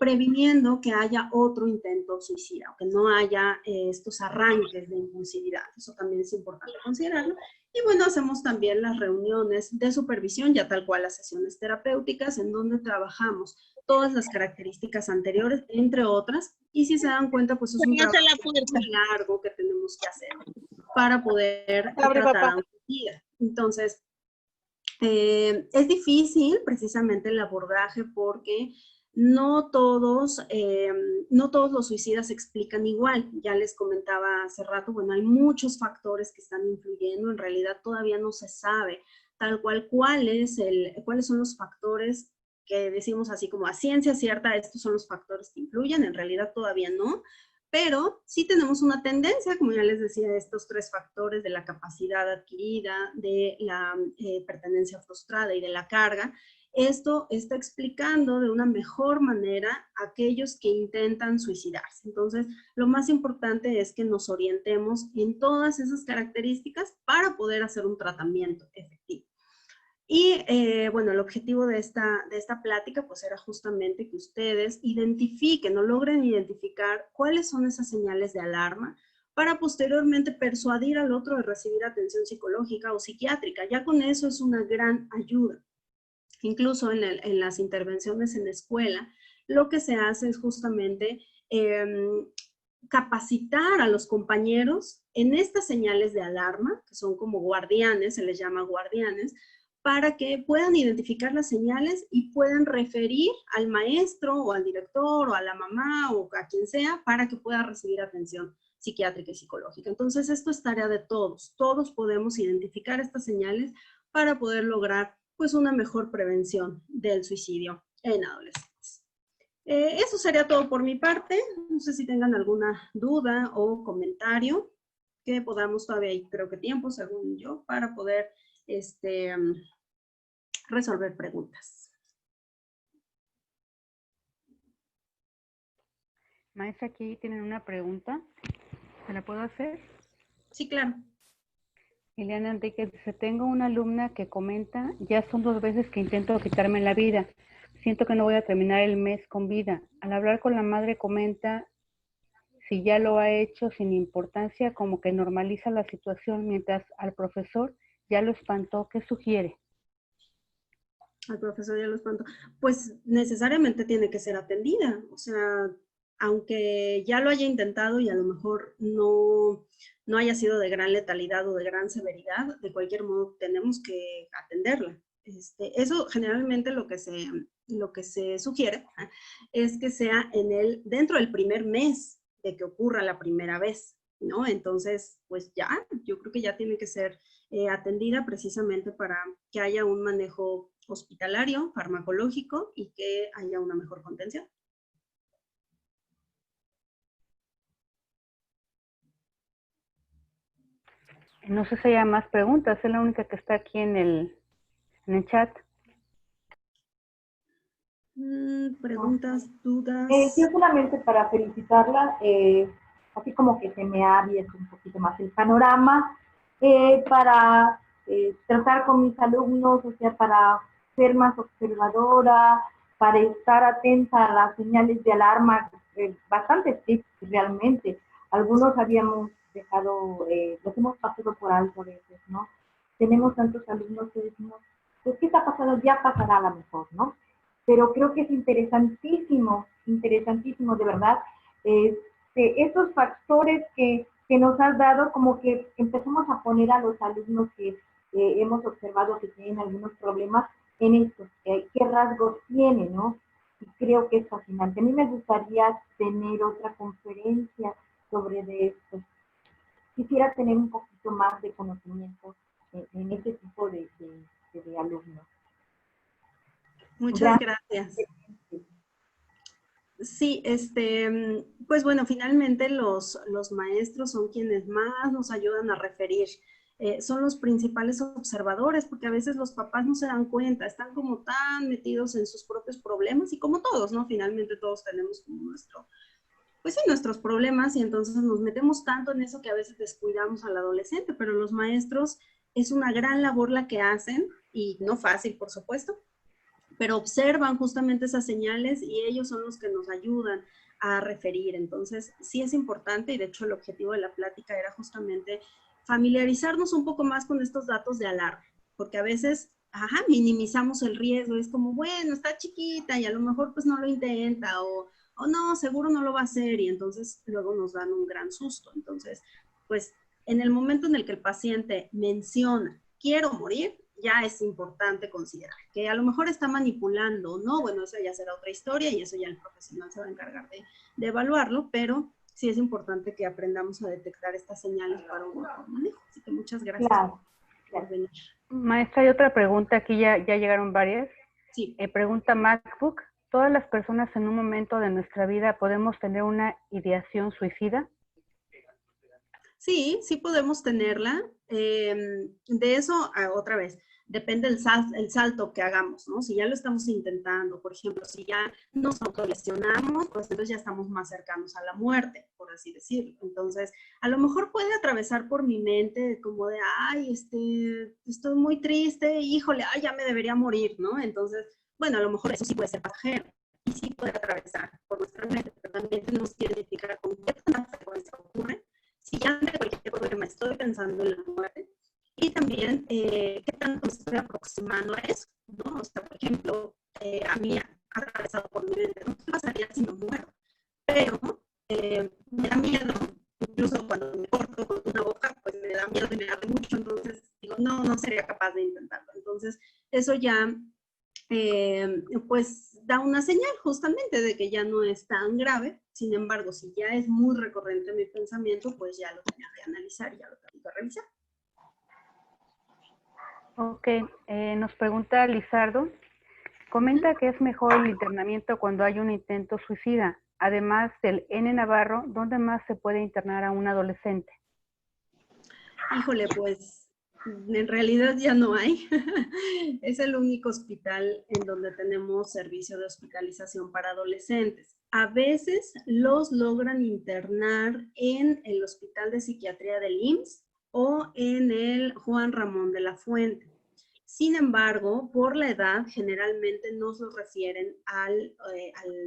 previniendo que haya otro intento suicida, o que no haya estos arranques de impulsividad. Eso también es importante considerarlo. Y bueno, hacemos también las reuniones de supervisión, ya tal cual las sesiones terapéuticas, en donde trabajamos todas las características anteriores, entre otras, y si se dan cuenta, pues es un trabajo muy largo que tenemos que hacer para poder tratar a un suicida. Entonces, es difícil precisamente el abordaje porque no todos los suicidas se explican igual. Ya les comentaba hace rato, bueno, hay muchos factores que están influyendo. En realidad todavía no se sabe tal cual cuáles son los factores que decimos así como a ciencia cierta, estos son los factores que influyen. En realidad todavía no. Pero sí tenemos una tendencia, como ya les decía, de estos 3 factores de la capacidad adquirida, de la pertenencia frustrada y de la carga. Esto está explicando de una mejor manera a aquellos que intentan suicidarse. Entonces, lo más importante es que nos orientemos en todas esas características para poder hacer un tratamiento efectivo. Y bueno, el objetivo de esta plática pues era justamente que ustedes identifiquen o logren identificar cuáles son esas señales de alarma para posteriormente persuadir al otro de recibir atención psicológica o psiquiátrica. Ya con eso es una gran ayuda. Incluso en las intervenciones en la escuela, lo que se hace es justamente capacitar a los compañeros en estas señales de alarma, que son como guardianes, se les llama guardianes, para que puedan identificar las señales y puedan referir al maestro o al director o a la mamá o a quien sea para que pueda recibir atención psiquiátrica y psicológica. Entonces, esto es tarea de todos. Todos podemos identificar estas señales para poder lograr pues una mejor prevención del suicidio en adolescentes. Eso sería todo por mi parte. No sé si tengan alguna duda o comentario que podamos todavía, y creo que tiempo, según yo, para poder resolver preguntas. Maestra, aquí tienen una pregunta. ¿Se la puedo hacer? Sí, claro. Ileana Enríquez dice, tengo una alumna que comenta, ya son 2 veces que intento quitarme la vida. Siento que no voy a terminar el mes con vida. Al hablar con la madre comenta, si ya lo ha hecho sin importancia, como que normaliza la situación, mientras al profesor ya lo espantó, ¿qué sugiere? Al profesor ya lo espanto. Pues necesariamente tiene que ser atendida. O sea, aunque ya lo haya intentado y a lo mejor no haya sido de gran letalidad o de gran severidad, de cualquier modo tenemos que atenderla. Eso generalmente lo que se sugiere es que sea dentro del primer mes de que ocurra la primera vez, ¿no? Entonces, pues ya, yo creo que ya tiene que ser atendida precisamente para que haya un manejo hospitalario, farmacológico y que haya una mejor contención. No sé si haya más preguntas, es la única que está aquí en el chat. Preguntas, dudas. Yo solamente para felicitarla, así como que se me ha abierto un poquito más el panorama para tratar con mis alumnos, o sea, para ser más observadora, para estar atenta a las señales de alarma, bastante tips realmente. Algunos habíamos dejado, los hemos pasado por alto a veces, ¿no? Tenemos tantos alumnos que decimos, pues, ¿qué está pasando? Ya pasará a lo mejor, ¿no? Pero creo que es interesantísimo, interesantísimo, de verdad, esos factores que nos has dado, como que empezamos a poner a los alumnos que hemos observado que tienen algunos problemas en esto, qué rasgos tienen, ¿no? Y creo que es fascinante. A mí me gustaría tener otra conferencia sobre de esto. Quisiera tener un poquito más de conocimiento en este tipo de alumnos. Muchas gracias. Sí, pues bueno, finalmente los maestros son quienes más nos ayudan a referir. Son los principales observadores, porque a veces los papás no se dan cuenta, están como tan metidos en sus propios problemas y como todos, ¿no? Finalmente todos tenemos como pues sí, nuestros problemas y entonces nos metemos tanto en eso que a veces descuidamos al adolescente, pero los maestros es una gran labor la que hacen y no fácil, por supuesto, pero observan justamente esas señales y ellos son los que nos ayudan a referir. Entonces, sí es importante y de hecho el objetivo de la plática era justamente familiarizarnos un poco más con estos datos de alarma, porque a veces, minimizamos el riesgo, es como, bueno, está chiquita y a lo mejor pues no lo intenta o no, seguro no lo va a hacer y entonces luego nos dan un gran susto. Entonces, pues en el momento en el que el paciente menciona, quiero morir, ya es importante considerar que a lo mejor está manipulando, ¿no? Bueno, eso ya será otra historia y eso ya el profesional se va a encargar de evaluarlo, pero sí es importante que aprendamos a detectar estas señales para un mejor manejo. Así que muchas gracias por venir. Maestra, hay otra pregunta, aquí ya llegaron varias. Sí. Pregunta MacBook, ¿todas las personas en un momento de nuestra vida podemos tener una ideación suicida? Sí, sí podemos tenerla. De eso, otra vez, depende el salto que hagamos, ¿no? Si ya lo estamos intentando, por ejemplo, si ya nos autolesionamos, pues entonces ya estamos más cercanos a la muerte, por así decirlo. Entonces, a lo mejor puede atravesar por mi mente como de, ay, estoy muy triste, híjole, ay, ya me debería morir, ¿no? Entonces, bueno, a lo mejor eso sí puede ser pasajero y sí puede atravesar por nuestra mente, pero también tenemos que identificar con qué tanta frecuencia ocurre. Si ya ante cualquier problema estoy pensando en la muerte y también qué tanto me estoy aproximando a eso, ¿no? O sea, por ejemplo, a mí ha atravesado por mi mente, ¿no? ¿Qué pasaría si me muero? Pero me da miedo, incluso cuando me corto con una boca, pues me da miedo y me arde mucho, entonces digo, no sería capaz de intentarlo. Entonces, eso ya pues da una señal justamente de que ya no es tan grave. Sin embargo, si ya es muy recurrente mi pensamiento, pues ya lo tengo que analizar y ya lo tengo que revisar. Ok, nos pregunta Lizardo, comenta que es mejor el internamiento cuando hay un intento suicida. Además del N Navarro, ¿dónde más se puede internar a un adolescente? Híjole, pues en realidad ya no hay. Es el único hospital en donde tenemos servicio de hospitalización para adolescentes. A veces los logran internar en el Hospital de Psiquiatría del IMSS o en el Juan Ramón de la Fuente. Sin embargo, por la edad, generalmente nos lo refieren al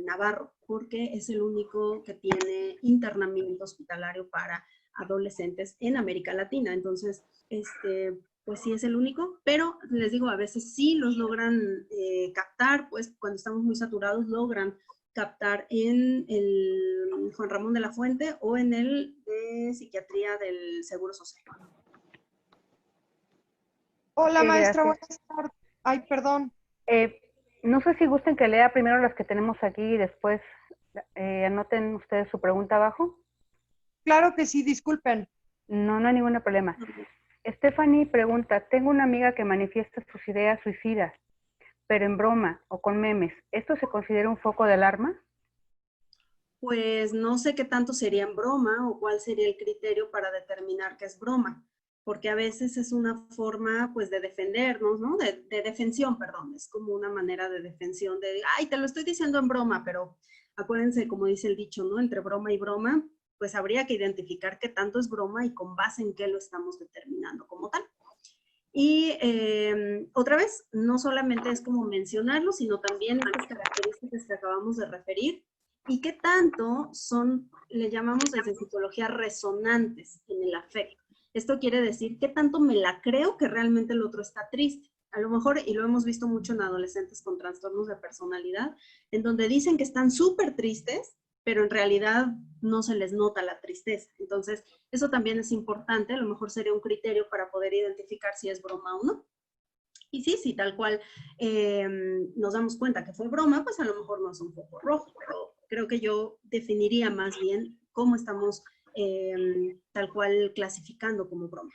Navarro, porque es el único que tiene internamiento hospitalario para adolescentes en América Latina. Entonces, pues sí es el único, pero les digo, a veces sí los logran captar, pues cuando estamos muy saturados logran captar en el Juan Ramón de la Fuente o en el de Psiquiatría del Seguro Social. Hola, maestra, gracias. buenas tardes. Ay, perdón. No sé si gusten que lea primero las que tenemos aquí y después anoten ustedes su pregunta abajo. Claro que sí, disculpen. No, no hay ningún problema. Stephanie pregunta, tengo una amiga que manifiesta sus ideas suicidas, pero en broma o con memes. ¿Esto se considera un foco de alarma? Pues no sé qué tanto sería en broma o cuál sería el criterio para determinar que es broma, porque a veces es una forma pues de defendernos, ¿no? De defensión, perdón, es como una manera de defensión de, ay, te lo estoy diciendo en broma, pero acuérdense, como dice el dicho, ¿no? Entre broma y broma, pues habría que identificar qué tanto es broma y con base en qué lo estamos determinando como tal. Y otra vez, no solamente es como mencionarlo, sino también estas características que acabamos de referir y qué tanto son, le llamamos desde psicología, resonantes en el afecto. Esto quiere decir qué tanto me la creo que realmente el otro está triste. A lo mejor, y lo hemos visto mucho en adolescentes con trastornos de personalidad, en donde dicen que están súper tristes, pero en realidad no se les nota la tristeza. Entonces, eso también es importante, a lo mejor sería un criterio para poder identificar si es broma o no. Y sí, si tal cual nos damos cuenta que fue broma, pues a lo mejor no es un foco rojo, pero creo que yo definiría más bien cómo estamos tal cual clasificando como broma.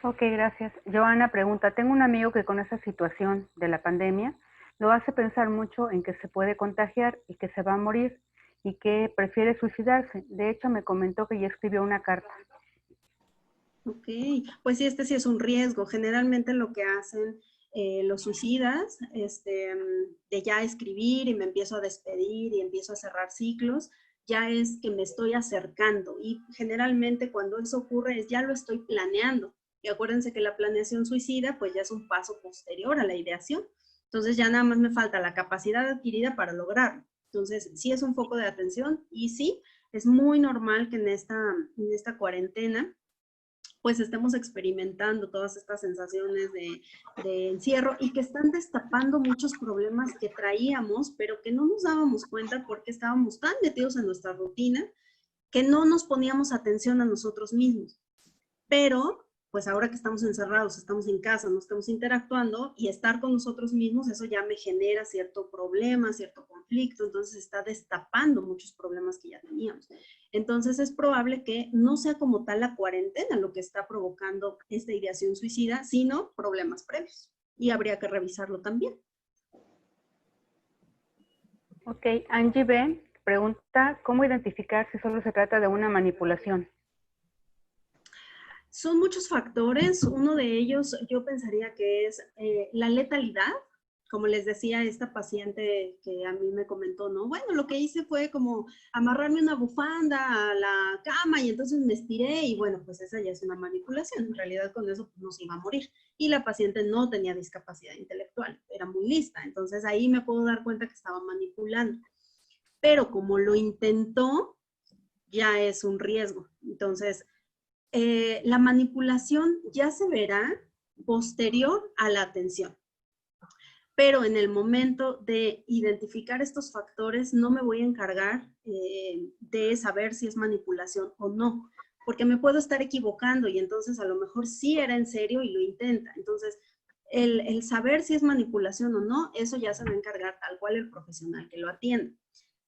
Ok, gracias. Joana pregunta, tengo un amigo que con esa situación de la pandemia lo hace pensar mucho en que se puede contagiar y que se va a morir y que prefiere suicidarse. De hecho, me comentó que ya escribió una carta. Ok, pues sí, este sí es un riesgo. Generalmente lo que hacen los suicidas, de ya escribir y me empiezo a despedir y empiezo a cerrar ciclos, ya es que me estoy acercando. Y generalmente cuando eso ocurre es ya lo estoy planeando. Y acuérdense que la planeación suicida pues ya es un paso posterior a la ideación. Entonces ya nada más me falta la capacidad adquirida para lograrlo. Entonces sí es un foco de atención y sí, es muy normal que en esta cuarentena pues estemos experimentando todas estas sensaciones de encierro y que están destapando muchos problemas que traíamos, pero que no nos dábamos cuenta porque estábamos tan metidos en nuestra rutina que no nos poníamos atención a nosotros mismos. Pero, pues ahora que estamos encerrados, estamos en casa, no estamos interactuando y estar con nosotros mismos, eso ya me genera cierto problema, cierto conflicto, entonces está destapando muchos problemas que ya teníamos. Entonces es probable que no sea como tal la cuarentena lo que está provocando esta ideación suicida, sino problemas previos. Y habría que revisarlo también. Ok, Angie B. pregunta, ¿cómo identificar si solo se trata de una manipulación? Son muchos factores. Uno de ellos yo pensaría que es la letalidad. Como les decía esta paciente que a mí me comentó, ¿no? Bueno, lo que hice fue como amarrarme una bufanda a la cama y entonces me estiré y bueno, pues esa ya es una manipulación. En realidad con eso pues, no se iba a morir. Y la paciente no tenía discapacidad intelectual, era muy lista. Entonces ahí me puedo dar cuenta que estaba manipulando. Pero como lo intentó, ya es un riesgo. Entonces, la manipulación ya se verá posterior a la atención. Pero en el momento de identificar estos factores, no me voy a encargar de saber si es manipulación o no, porque me puedo estar equivocando y entonces a lo mejor sí era en serio y lo intenta. Entonces, el saber si es manipulación o no, eso ya se va a encargar tal cual el profesional que lo atiende.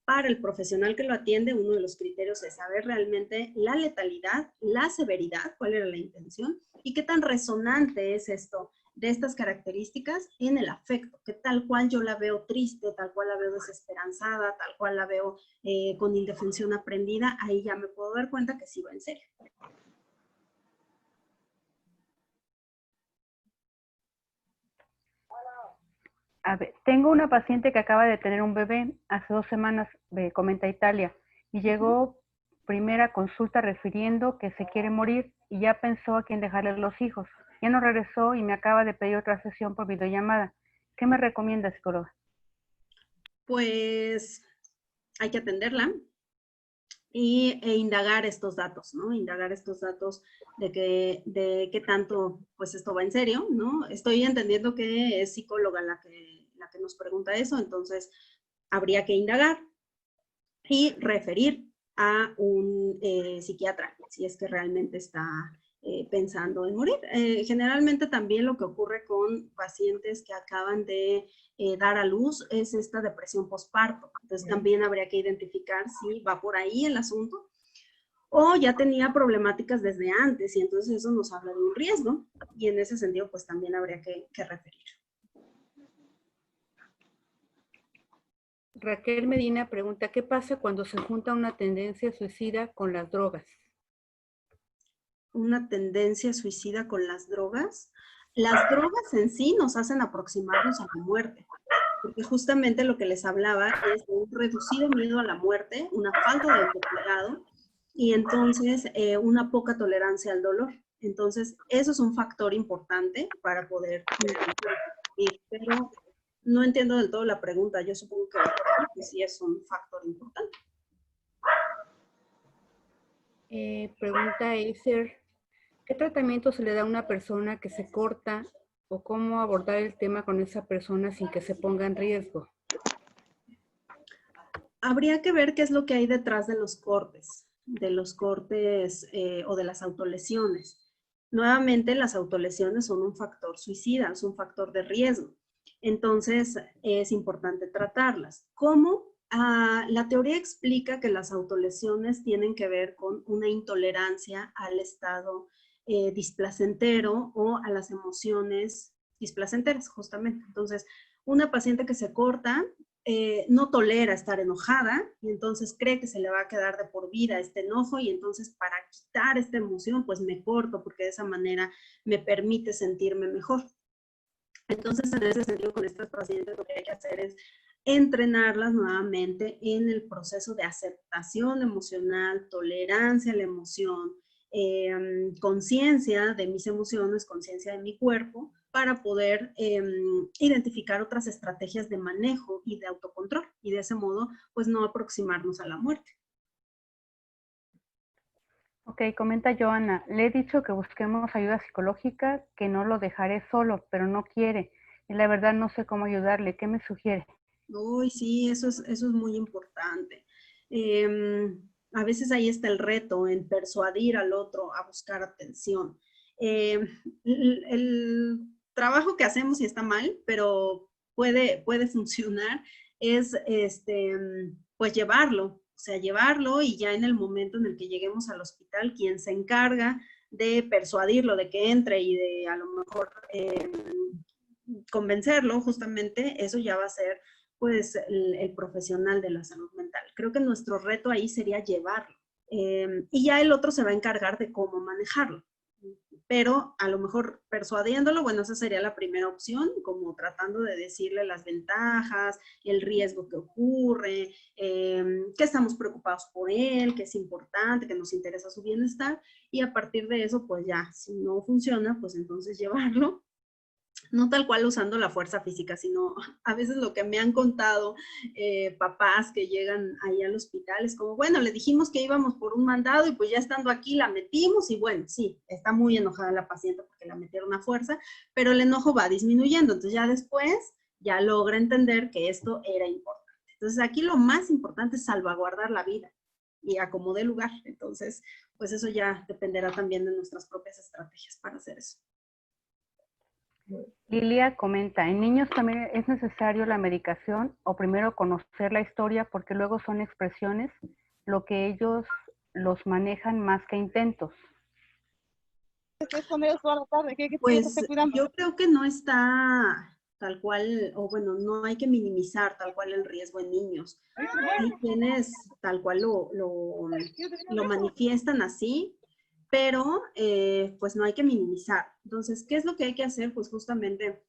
Para el profesional que lo atiende, uno de los criterios es saber realmente la letalidad, la severidad, cuál era la intención y qué tan resonante es esto de estas características en el afecto, que tal cual yo la veo triste, tal cual la veo desesperanzada, tal cual la veo con indefensión aprendida, ahí ya me puedo dar cuenta que sí va en serio. A ver, tengo una paciente que acaba de tener un bebé hace 2 semanas, comenta Italia, y llegó primera consulta refiriendo que se quiere morir y ya pensó a quién dejarle los hijos. Ya no regresó y me acaba de pedir otra sesión por videollamada. ¿Qué me recomienda, psicóloga? Pues hay que atenderla. e indagar estos datos, ¿no? Indagar estos datos de qué tanto, pues esto va en serio, ¿no? Estoy entendiendo que es psicóloga la que nos pregunta eso, entonces habría que indagar y referir a un psiquiatra, si es que realmente está pensando en morir. Generalmente también lo que ocurre con pacientes que acaban de dar a luz es esta depresión postparto. Entonces también habría que identificar si va por ahí el asunto o ya tenía problemáticas desde antes y entonces eso nos habla de un riesgo y en ese sentido pues también habría que referir. Raquel Medina pregunta, ¿qué pasa cuando se junta una tendencia suicida con las drogas? Una tendencia suicida con las drogas. Las drogas en sí nos hacen aproximarnos a la muerte, porque justamente lo que les hablaba es de un reducido miedo a la muerte, una falta de autocuidado y entonces una poca tolerancia al dolor. Entonces, eso es un factor importante para poder vivir, pero no entiendo del todo la pregunta. Yo supongo que sí es un factor importante. Pregunta Acer, ¿qué tratamiento se le da a una persona que se corta o cómo abordar el tema con esa persona sin que se ponga en riesgo? Habría que ver qué es lo que hay detrás de los cortes o de las autolesiones. Nuevamente, las autolesiones son un factor suicida, es un factor de riesgo. Entonces, es importante tratarlas. ¿Cómo? La teoría explica que las autolesiones tienen que ver con una intolerancia al estado displacentero o a las emociones displacenteras, justamente. Entonces, una paciente que se corta no tolera estar enojada y entonces cree que se le va a quedar de por vida este enojo y entonces para quitar esta emoción pues me corto porque de esa manera me permite sentirme mejor. Entonces en ese sentido con estas pacientes lo que hay que hacer es entrenarlas nuevamente en el proceso de aceptación emocional, tolerancia a la emoción, conciencia de mis emociones, conciencia de mi cuerpo, para poder identificar otras estrategias de manejo y de autocontrol y de ese modo pues no aproximarnos a la muerte. Ok, comenta Joana, le he dicho que busquemos ayuda psicológica, que no lo dejaré solo, pero no quiere y la verdad no sé cómo ayudarle. ¿Qué me sugiere? Uy, sí, eso es muy importante. A veces ahí está el reto en persuadir al otro a buscar atención. El trabajo que hacemos y está mal, pero puede funcionar, es pues llevarlo, o sea, llevarlo y ya en el momento en el que lleguemos al hospital, quien se encarga de persuadirlo de que entre y de a lo mejor convencerlo, justamente, eso ya va a ser pues el profesional de la salud mental. Creo que nuestro reto ahí sería llevarlo y ya el otro se va a encargar de cómo manejarlo. Pero a lo mejor persuadiéndolo, bueno, esa sería la primera opción, como tratando de decirle las ventajas, el riesgo que ocurre, que estamos preocupados por él, que es importante, que nos interesa su bienestar, y a partir de eso, pues ya, si no funciona, pues entonces llevarlo. No tal cual usando la fuerza física, sino a veces lo que me han contado papás que llegan ahí al hospital es como, bueno, le dijimos que íbamos por un mandado y pues ya estando aquí la metimos y bueno, sí, está muy enojada la paciente porque la metieron a fuerza, pero el enojo va disminuyendo, entonces ya después ya logra entender que esto era importante. Entonces aquí lo más importante es salvaguardar la vida y acomodar el lugar, entonces pues eso ya dependerá también de nuestras propias estrategias para hacer eso. Lilia comenta, ¿en niños también es necesario la medicación o primero conocer la historia porque luego son expresiones lo que ellos los manejan más que intentos? Pues yo creo que no está tal cual, o bueno, no hay que minimizar tal cual el riesgo en niños. Hay quienes tal cual lo manifiestan así, pero pues no hay que minimizar. Entonces, ¿qué es lo que hay que hacer? Pues justamente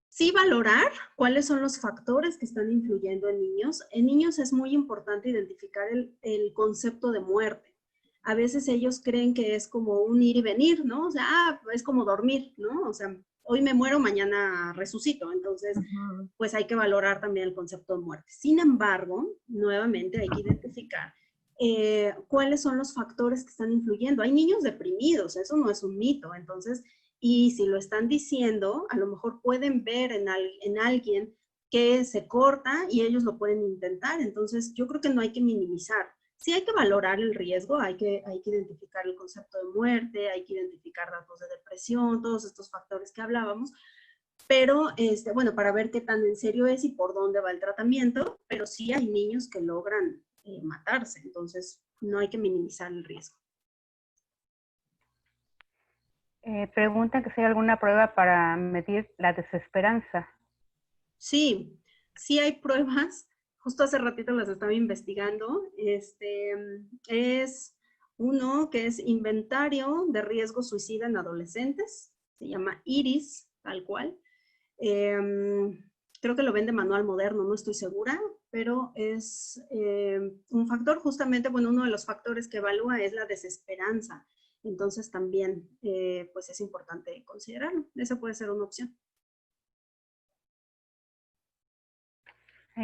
sí valorar cuáles son los factores que están influyendo en niños. En niños es muy importante identificar el concepto de muerte. a veces ellos creen que es como un ir y venir, ¿no? O sea, es como dormir, ¿no? O sea, hoy me muero, mañana resucito. Entonces, pues hay que valorar también el concepto de muerte. Sin embargo, nuevamente hay que identificar cuáles son los factores que están influyendo. Hay niños deprimidos, eso no es un mito. Entonces, y si lo están diciendo, a lo mejor pueden ver en alguien que se corta y ellos lo pueden intentar. Entonces, yo creo que no hay que minimizar. Sí hay que valorar el riesgo, hay que identificar el concepto de muerte, hay que identificar datos de depresión, todos estos factores que hablábamos, pero, bueno, para ver qué tan en serio es y por dónde va el tratamiento, pero sí hay niños que logran matarse, entonces no hay que minimizar el riesgo. Preguntan que si hay alguna prueba para medir la desesperanza. Sí, sí hay pruebas. Justo hace ratito las estaba investigando. Es uno que es Inventario de Riesgo Suicida en Adolescentes. Se llama IRIS, tal cual. Creo que lo vende Manual Moderno, no estoy segura, pero es un factor, justamente, bueno, uno de los factores que evalúa es la desesperanza. Entonces también, pues es importante considerarlo. Esa puede ser una opción.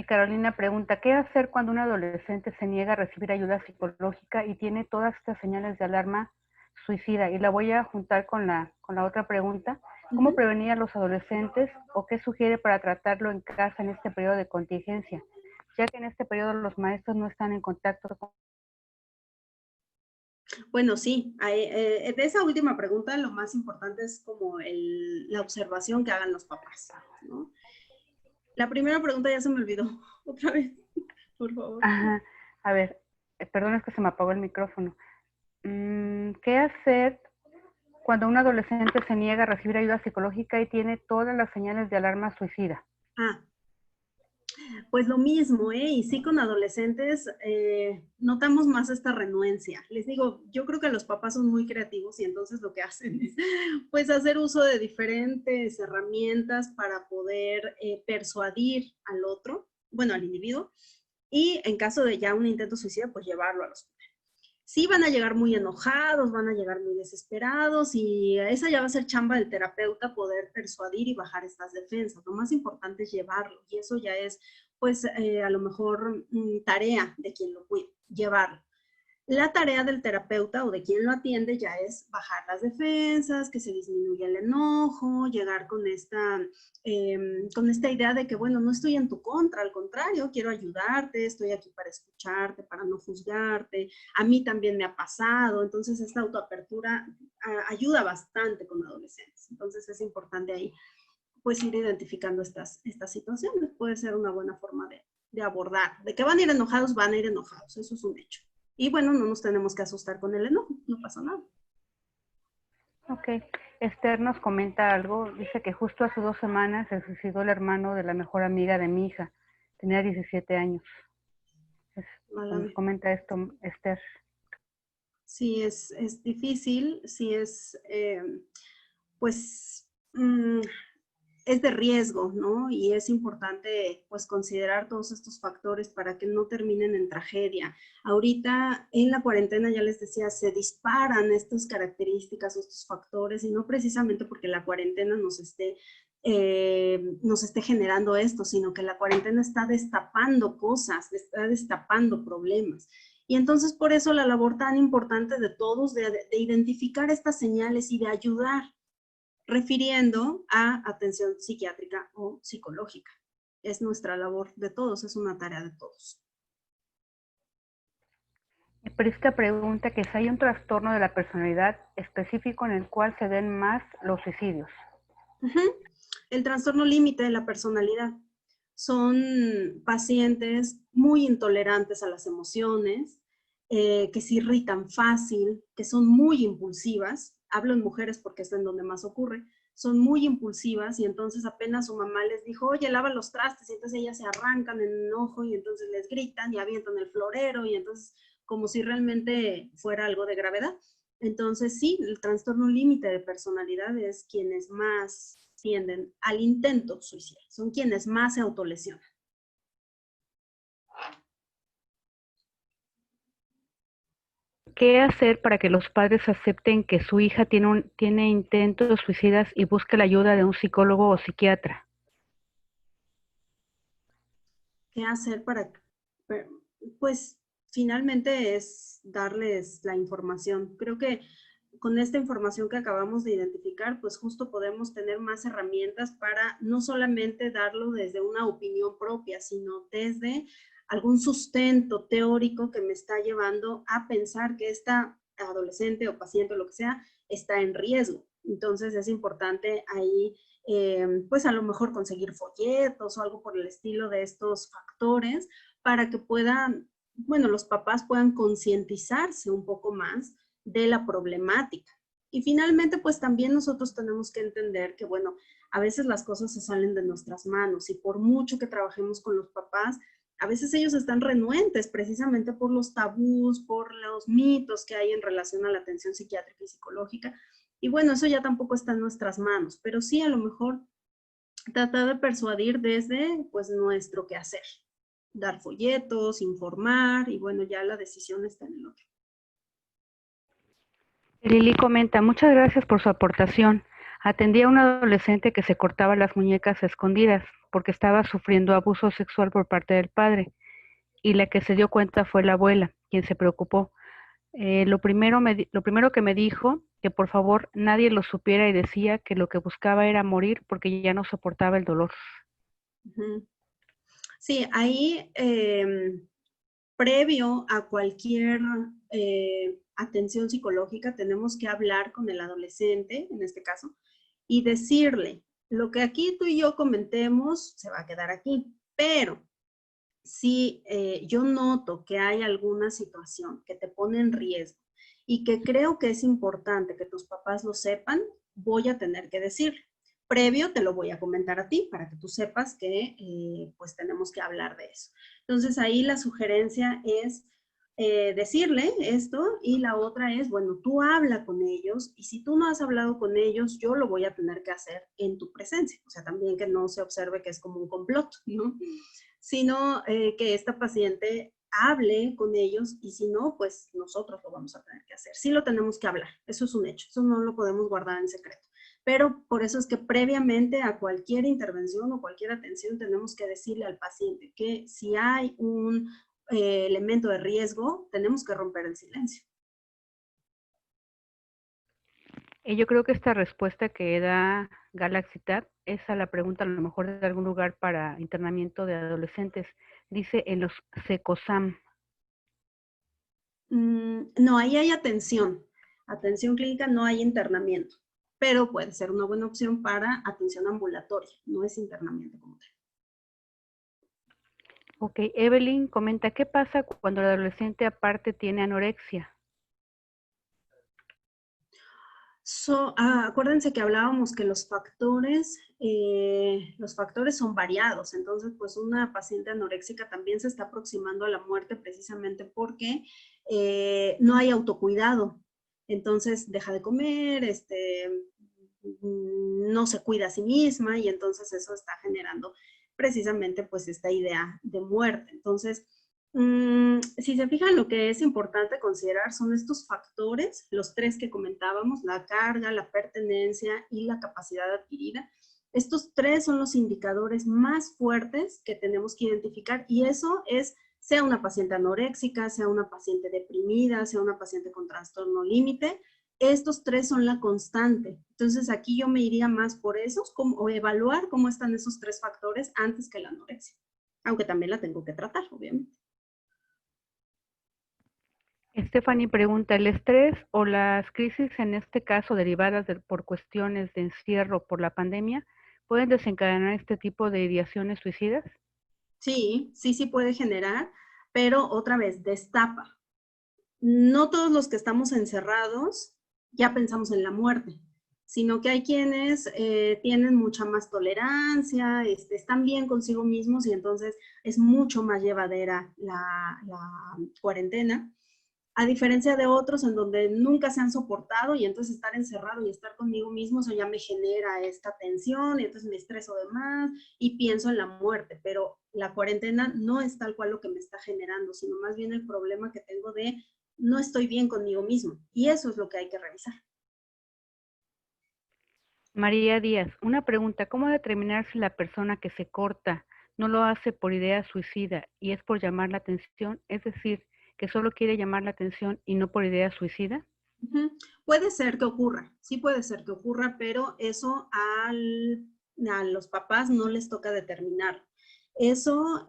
Carolina pregunta, ¿qué hacer cuando un adolescente se niega a recibir ayuda psicológica y tiene todas estas señales de alarma suicida? Y la voy a juntar con la otra pregunta. ¿Cómo prevenir a los adolescentes o qué sugiere para tratarlo en casa en este periodo de contingencia? Ya que en este periodo los maestros no están en contacto con... Bueno, sí, de esa última pregunta lo más importante es como la observación que hagan los papás, ¿no? La primera pregunta ya se me olvidó. Otra vez, por favor. Ajá. A ver, perdón, es que se me apagó el micrófono. ¿Qué hacer cuando un adolescente se niega a recibir ayuda psicológica y tiene todas las señales de alarma suicida? Pues lo mismo, y sí con adolescentes notamos más esta renuencia. Les digo, yo creo que los papás son muy creativos y entonces lo que hacen es pues hacer uso de diferentes herramientas para poder persuadir al otro, bueno, al individuo, y en caso de ya un intento suicida, pues llevarlo al hospital. Sí van a llegar muy enojados, van a llegar muy desesperados y esa ya va a ser chamba del terapeuta poder persuadir y bajar estas defensas. Lo más importante es llevarlo y eso ya es pues a lo mejor tarea de quien lo cuida, llevarlo. La tarea del terapeuta o de quien lo atiende ya es bajar las defensas, que se disminuya el enojo, llegar con esta idea de que, bueno, no estoy en tu contra, al contrario, quiero ayudarte, estoy aquí para escucharte, para no juzgarte, a mí también me ha pasado, entonces esta autoapertura ayuda bastante con adolescentes, entonces es importante ahí pues ir identificando estas situaciones, puede ser una buena forma de abordar, de que van a ir enojados, van a ir enojados, eso es un hecho. Y bueno, no nos tenemos que asustar con el enojo, no pasa nada. Ok. Esther nos comenta algo, dice que justo hace 2 semanas se suicidó el hermano de la mejor amiga de mi hija, tenía 17 años. Nos comenta esto Esther. Sí, es difícil, sí es, pues, es de riesgo, ¿no? Y es importante, pues, considerar todos estos factores para que no terminen en tragedia. Ahorita, en la cuarentena, ya les decía, se disparan estas características, estos factores, y no precisamente porque la cuarentena nos esté generando esto, sino que la cuarentena está destapando cosas, está destapando problemas. Y entonces, por eso la labor tan importante de todos, de identificar estas señales y de ayudar, refiriendo a atención psiquiátrica o psicológica. Es nuestra labor de todos, es una tarea de todos. Pero esta pregunta que si hay un trastorno de la personalidad específico en el cual se den más los suicidios. El trastorno límite de la personalidad. Son pacientes muy intolerantes a las emociones, que se irritan fácil, que son muy impulsivas. Hablo en mujeres porque es en donde más ocurre. Son muy impulsivas y entonces apenas su mamá les dijo, oye, lava los trastes, y entonces ellas se arrancan en enojo y entonces les gritan y avientan el florero y entonces como si realmente fuera algo de gravedad. Entonces sí, el trastorno límite de personalidad es quienes más tienden al intento suicida, son quienes más se autolesionan. ¿Qué hacer para que los padres acepten que su hija tiene intentos suicidas y busque la ayuda de un psicólogo o psiquiatra? ¿Qué hacer para, pues finalmente es darles la información? Creo que con esta información que acabamos de identificar, pues justo podemos tener más herramientas para no solamente darlo desde una opinión propia, sino desde algún sustento teórico que me está llevando a pensar que esta adolescente o paciente o lo que sea está en riesgo. Entonces es importante ahí pues a lo mejor conseguir folletos o algo por el estilo de estos factores para que puedan, bueno, los papás puedan concientizarse un poco más de la problemática. Y finalmente, pues también nosotros tenemos que entender que, bueno, a veces las cosas se salen de nuestras manos y por mucho que trabajemos con los papás, a veces ellos están renuentes precisamente por los tabús, por los mitos que hay en relación a la atención psiquiátrica y psicológica. Y bueno, eso ya tampoco está en nuestras manos, pero sí a lo mejor tratar de persuadir desde pues nuestro quehacer, dar folletos, informar y bueno, ya la decisión está en el otro. Lili comenta, muchas gracias por su aportación. Atendí a un adolescente que se cortaba las muñecas a escondidas porque estaba sufriendo abuso sexual por parte del padre y la que se dio cuenta fue la abuela, quien se preocupó. Lo primero que me dijo, que por favor nadie lo supiera y decía que lo que buscaba era morir porque ya no soportaba el dolor. Sí, ahí previo a cualquier atención psicológica tenemos que hablar con el adolescente, en este caso, y decirle, lo que aquí tú y yo comentemos se va a quedar aquí, pero si yo noto que hay alguna situación que te pone en riesgo y que creo que es importante que tus papás lo sepan, voy a tener que decirle. Previo te lo voy a comentar a ti para que tú sepas que pues tenemos que hablar de eso. Entonces ahí la sugerencia es decirle esto y la otra es, bueno, tú habla con ellos y si tú no has hablado con ellos, yo lo voy a tener que hacer en tu presencia. O sea, también que no se observe que es como un complot, ¿no? Sino que esta paciente hable con ellos y si no, pues nosotros lo vamos a tener que hacer. Sí lo tenemos que hablar, eso es un hecho, eso no lo podemos guardar en secreto. Pero por eso es que previamente a cualquier intervención o cualquier atención tenemos que decirle al paciente que si hay un elemento de riesgo, tenemos que romper el silencio. Yo creo que esta respuesta que da Galaxy Tab es a la pregunta a lo mejor de algún lugar para internamiento de adolescentes. Dice en los SECOSAM. No, ahí hay atención clínica, no hay internamiento, pero puede ser una buena opción para atención ambulatoria, no es internamiento como tal. Ok, Evelyn comenta, ¿qué pasa cuando el adolescente aparte tiene anorexia? Acuérdense que hablábamos que los factores son variados, entonces pues una paciente anoréxica también se está aproximando a la muerte precisamente porque no hay autocuidado, entonces deja de comer, no se cuida a sí misma y entonces eso está generando precisamente pues esta idea de muerte. Entonces, si se fijan, lo que es importante considerar son estos factores, los tres que comentábamos, la carga, la pertenencia y la capacidad adquirida. Estos tres son los indicadores más fuertes que tenemos que identificar y eso es, sea una paciente anoréxica, sea una paciente deprimida, sea una paciente con trastorno límite, estos tres son la constante. Entonces aquí yo me iría más por esos, o evaluar cómo están esos tres factores antes que la anorexia, aunque también la tengo que tratar, obviamente. Stephanie pregunta, ¿el estrés o las crisis, en este caso derivadas por cuestiones de encierro por la pandemia, pueden desencadenar este tipo de ideaciones suicidas? Sí puede generar, pero otra vez, destapa. No todos los que estamos encerrados ya pensamos en la muerte, sino que hay quienes tienen mucha más tolerancia, están bien consigo mismos y entonces es mucho más llevadera la cuarentena. A diferencia de otros en donde nunca se han soportado y entonces estar encerrado y estar conmigo mismo, eso ya me genera esta tensión y entonces me estreso de más y pienso en la muerte, pero la cuarentena no es tal cual lo que me está generando, sino más bien el problema que tengo de no estoy bien conmigo mismo. Y eso es lo que hay que revisar. María Díaz, una pregunta, ¿cómo determinar si la persona que se corta no lo hace por idea suicida y es por llamar la atención? Es decir, que solo quiere llamar la atención y no por idea suicida. Puede ser que ocurra, sí puede ser que ocurra, pero eso a los papás no les toca determinar. Eso,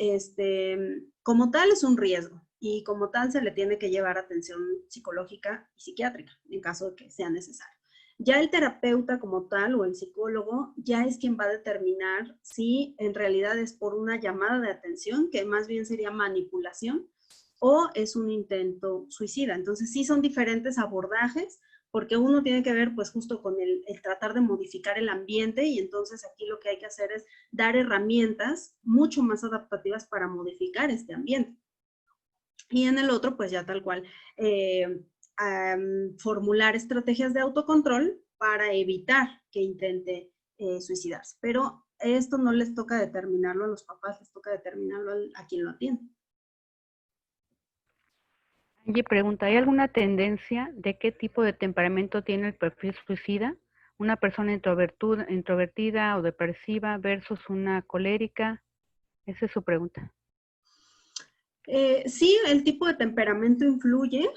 como tal, es un riesgo y como tal se le tiene que llevar atención psicológica y psiquiátrica en caso de que sea necesario. Ya el terapeuta como tal o el psicólogo ya es quien va a determinar si en realidad es por una llamada de atención, que más bien sería manipulación, o es un intento suicida. Entonces sí son diferentes abordajes, porque uno tiene que ver pues justo con el tratar de modificar el ambiente, y entonces aquí lo que hay que hacer es dar herramientas mucho más adaptativas para modificar este ambiente. Y en el otro pues ya tal cual, formular estrategias de autocontrol para evitar que intente suicidarse. Pero esto no les toca determinarlo a los papás, les toca determinarlo a quien lo atiende. Angie pregunta, ¿hay alguna tendencia de qué tipo de temperamento tiene el perfil suicida? ¿Una persona introvertida o depresiva versus una colérica? Esa es su pregunta. Sí, el tipo de temperamento influye,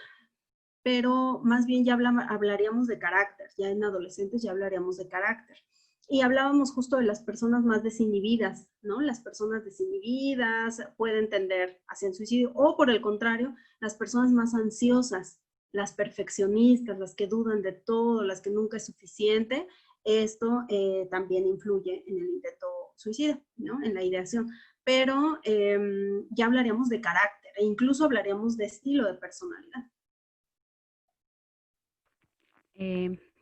pero más bien ya hablaríamos de carácter, ya en adolescentes ya hablaríamos de carácter. Y hablábamos justo de las personas más desinhibidas, ¿no? Las personas desinhibidas pueden tender hacia el suicidio, o por el contrario, las personas más ansiosas, las perfeccionistas, las que dudan de todo, las que nunca es suficiente, esto también influye en el intento suicida, ¿no? En la ideación. Pero ya hablaríamos de carácter e incluso hablaríamos de estilo de personalidad.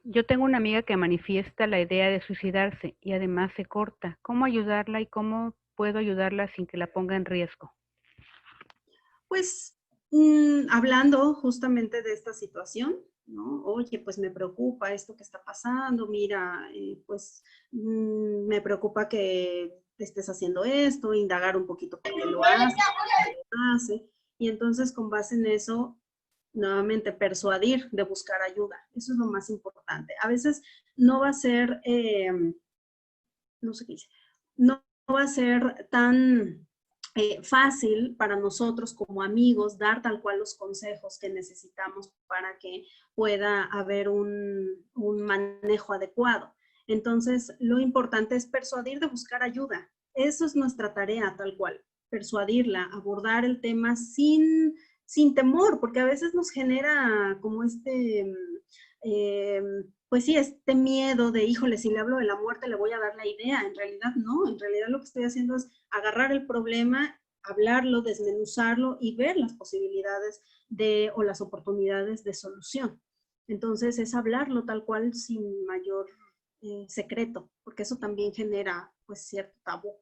Yo tengo una amiga que manifiesta la idea de suicidarse y además se corta. ¿Cómo ayudarla y cómo puedo ayudarla sin que la ponga en riesgo? Pues hablando justamente de esta situación, ¿no? Oye, pues me preocupa esto que está pasando, mira, pues me preocupa que estés haciendo esto, indagar un poquito por qué lo hace, y entonces con base en eso, nuevamente persuadir de buscar ayuda. Eso es lo más importante. A veces no va a ser, no sé qué dice, no va a ser tan fácil para nosotros como amigos dar tal cual los consejos que necesitamos para que pueda haber un manejo adecuado. Entonces, lo importante es persuadir de buscar ayuda. Eso es nuestra tarea tal cual, persuadirla, abordar el tema sin temor, porque a veces nos genera como pues sí, este miedo de, híjole, si le hablo de la muerte le voy a dar la idea. En realidad no, en realidad lo que estoy haciendo es agarrar el problema, hablarlo, desmenuzarlo y ver las posibilidades o las oportunidades de solución. Entonces es hablarlo tal cual sin mayor secreto, porque eso también genera pues cierto tabú.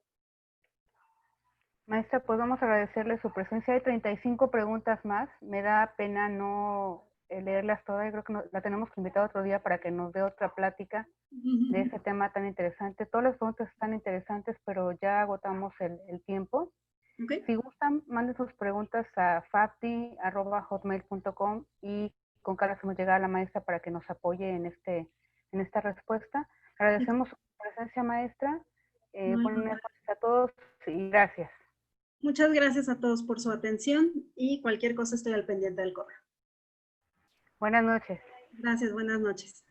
Maestra, podemos agradecerle su presencia. Hay 35 preguntas más. Me da pena no leerlas todas. Yo creo que la tenemos que invitar otro día para que nos dé otra plática de ese tema tan interesante. Todas las preguntas están interesantes, pero ya agotamos el tiempo. Okay. Si gustan, manden sus preguntas a fapti@hotmail.com y con calma hacemos llegar a la maestra para que nos apoye en esta respuesta. Agradecemos su presencia, maestra. Buenas noches a todos y gracias. Muchas gracias a todos por su atención y cualquier cosa estoy al pendiente del correo. Buenas noches. Gracias, buenas noches.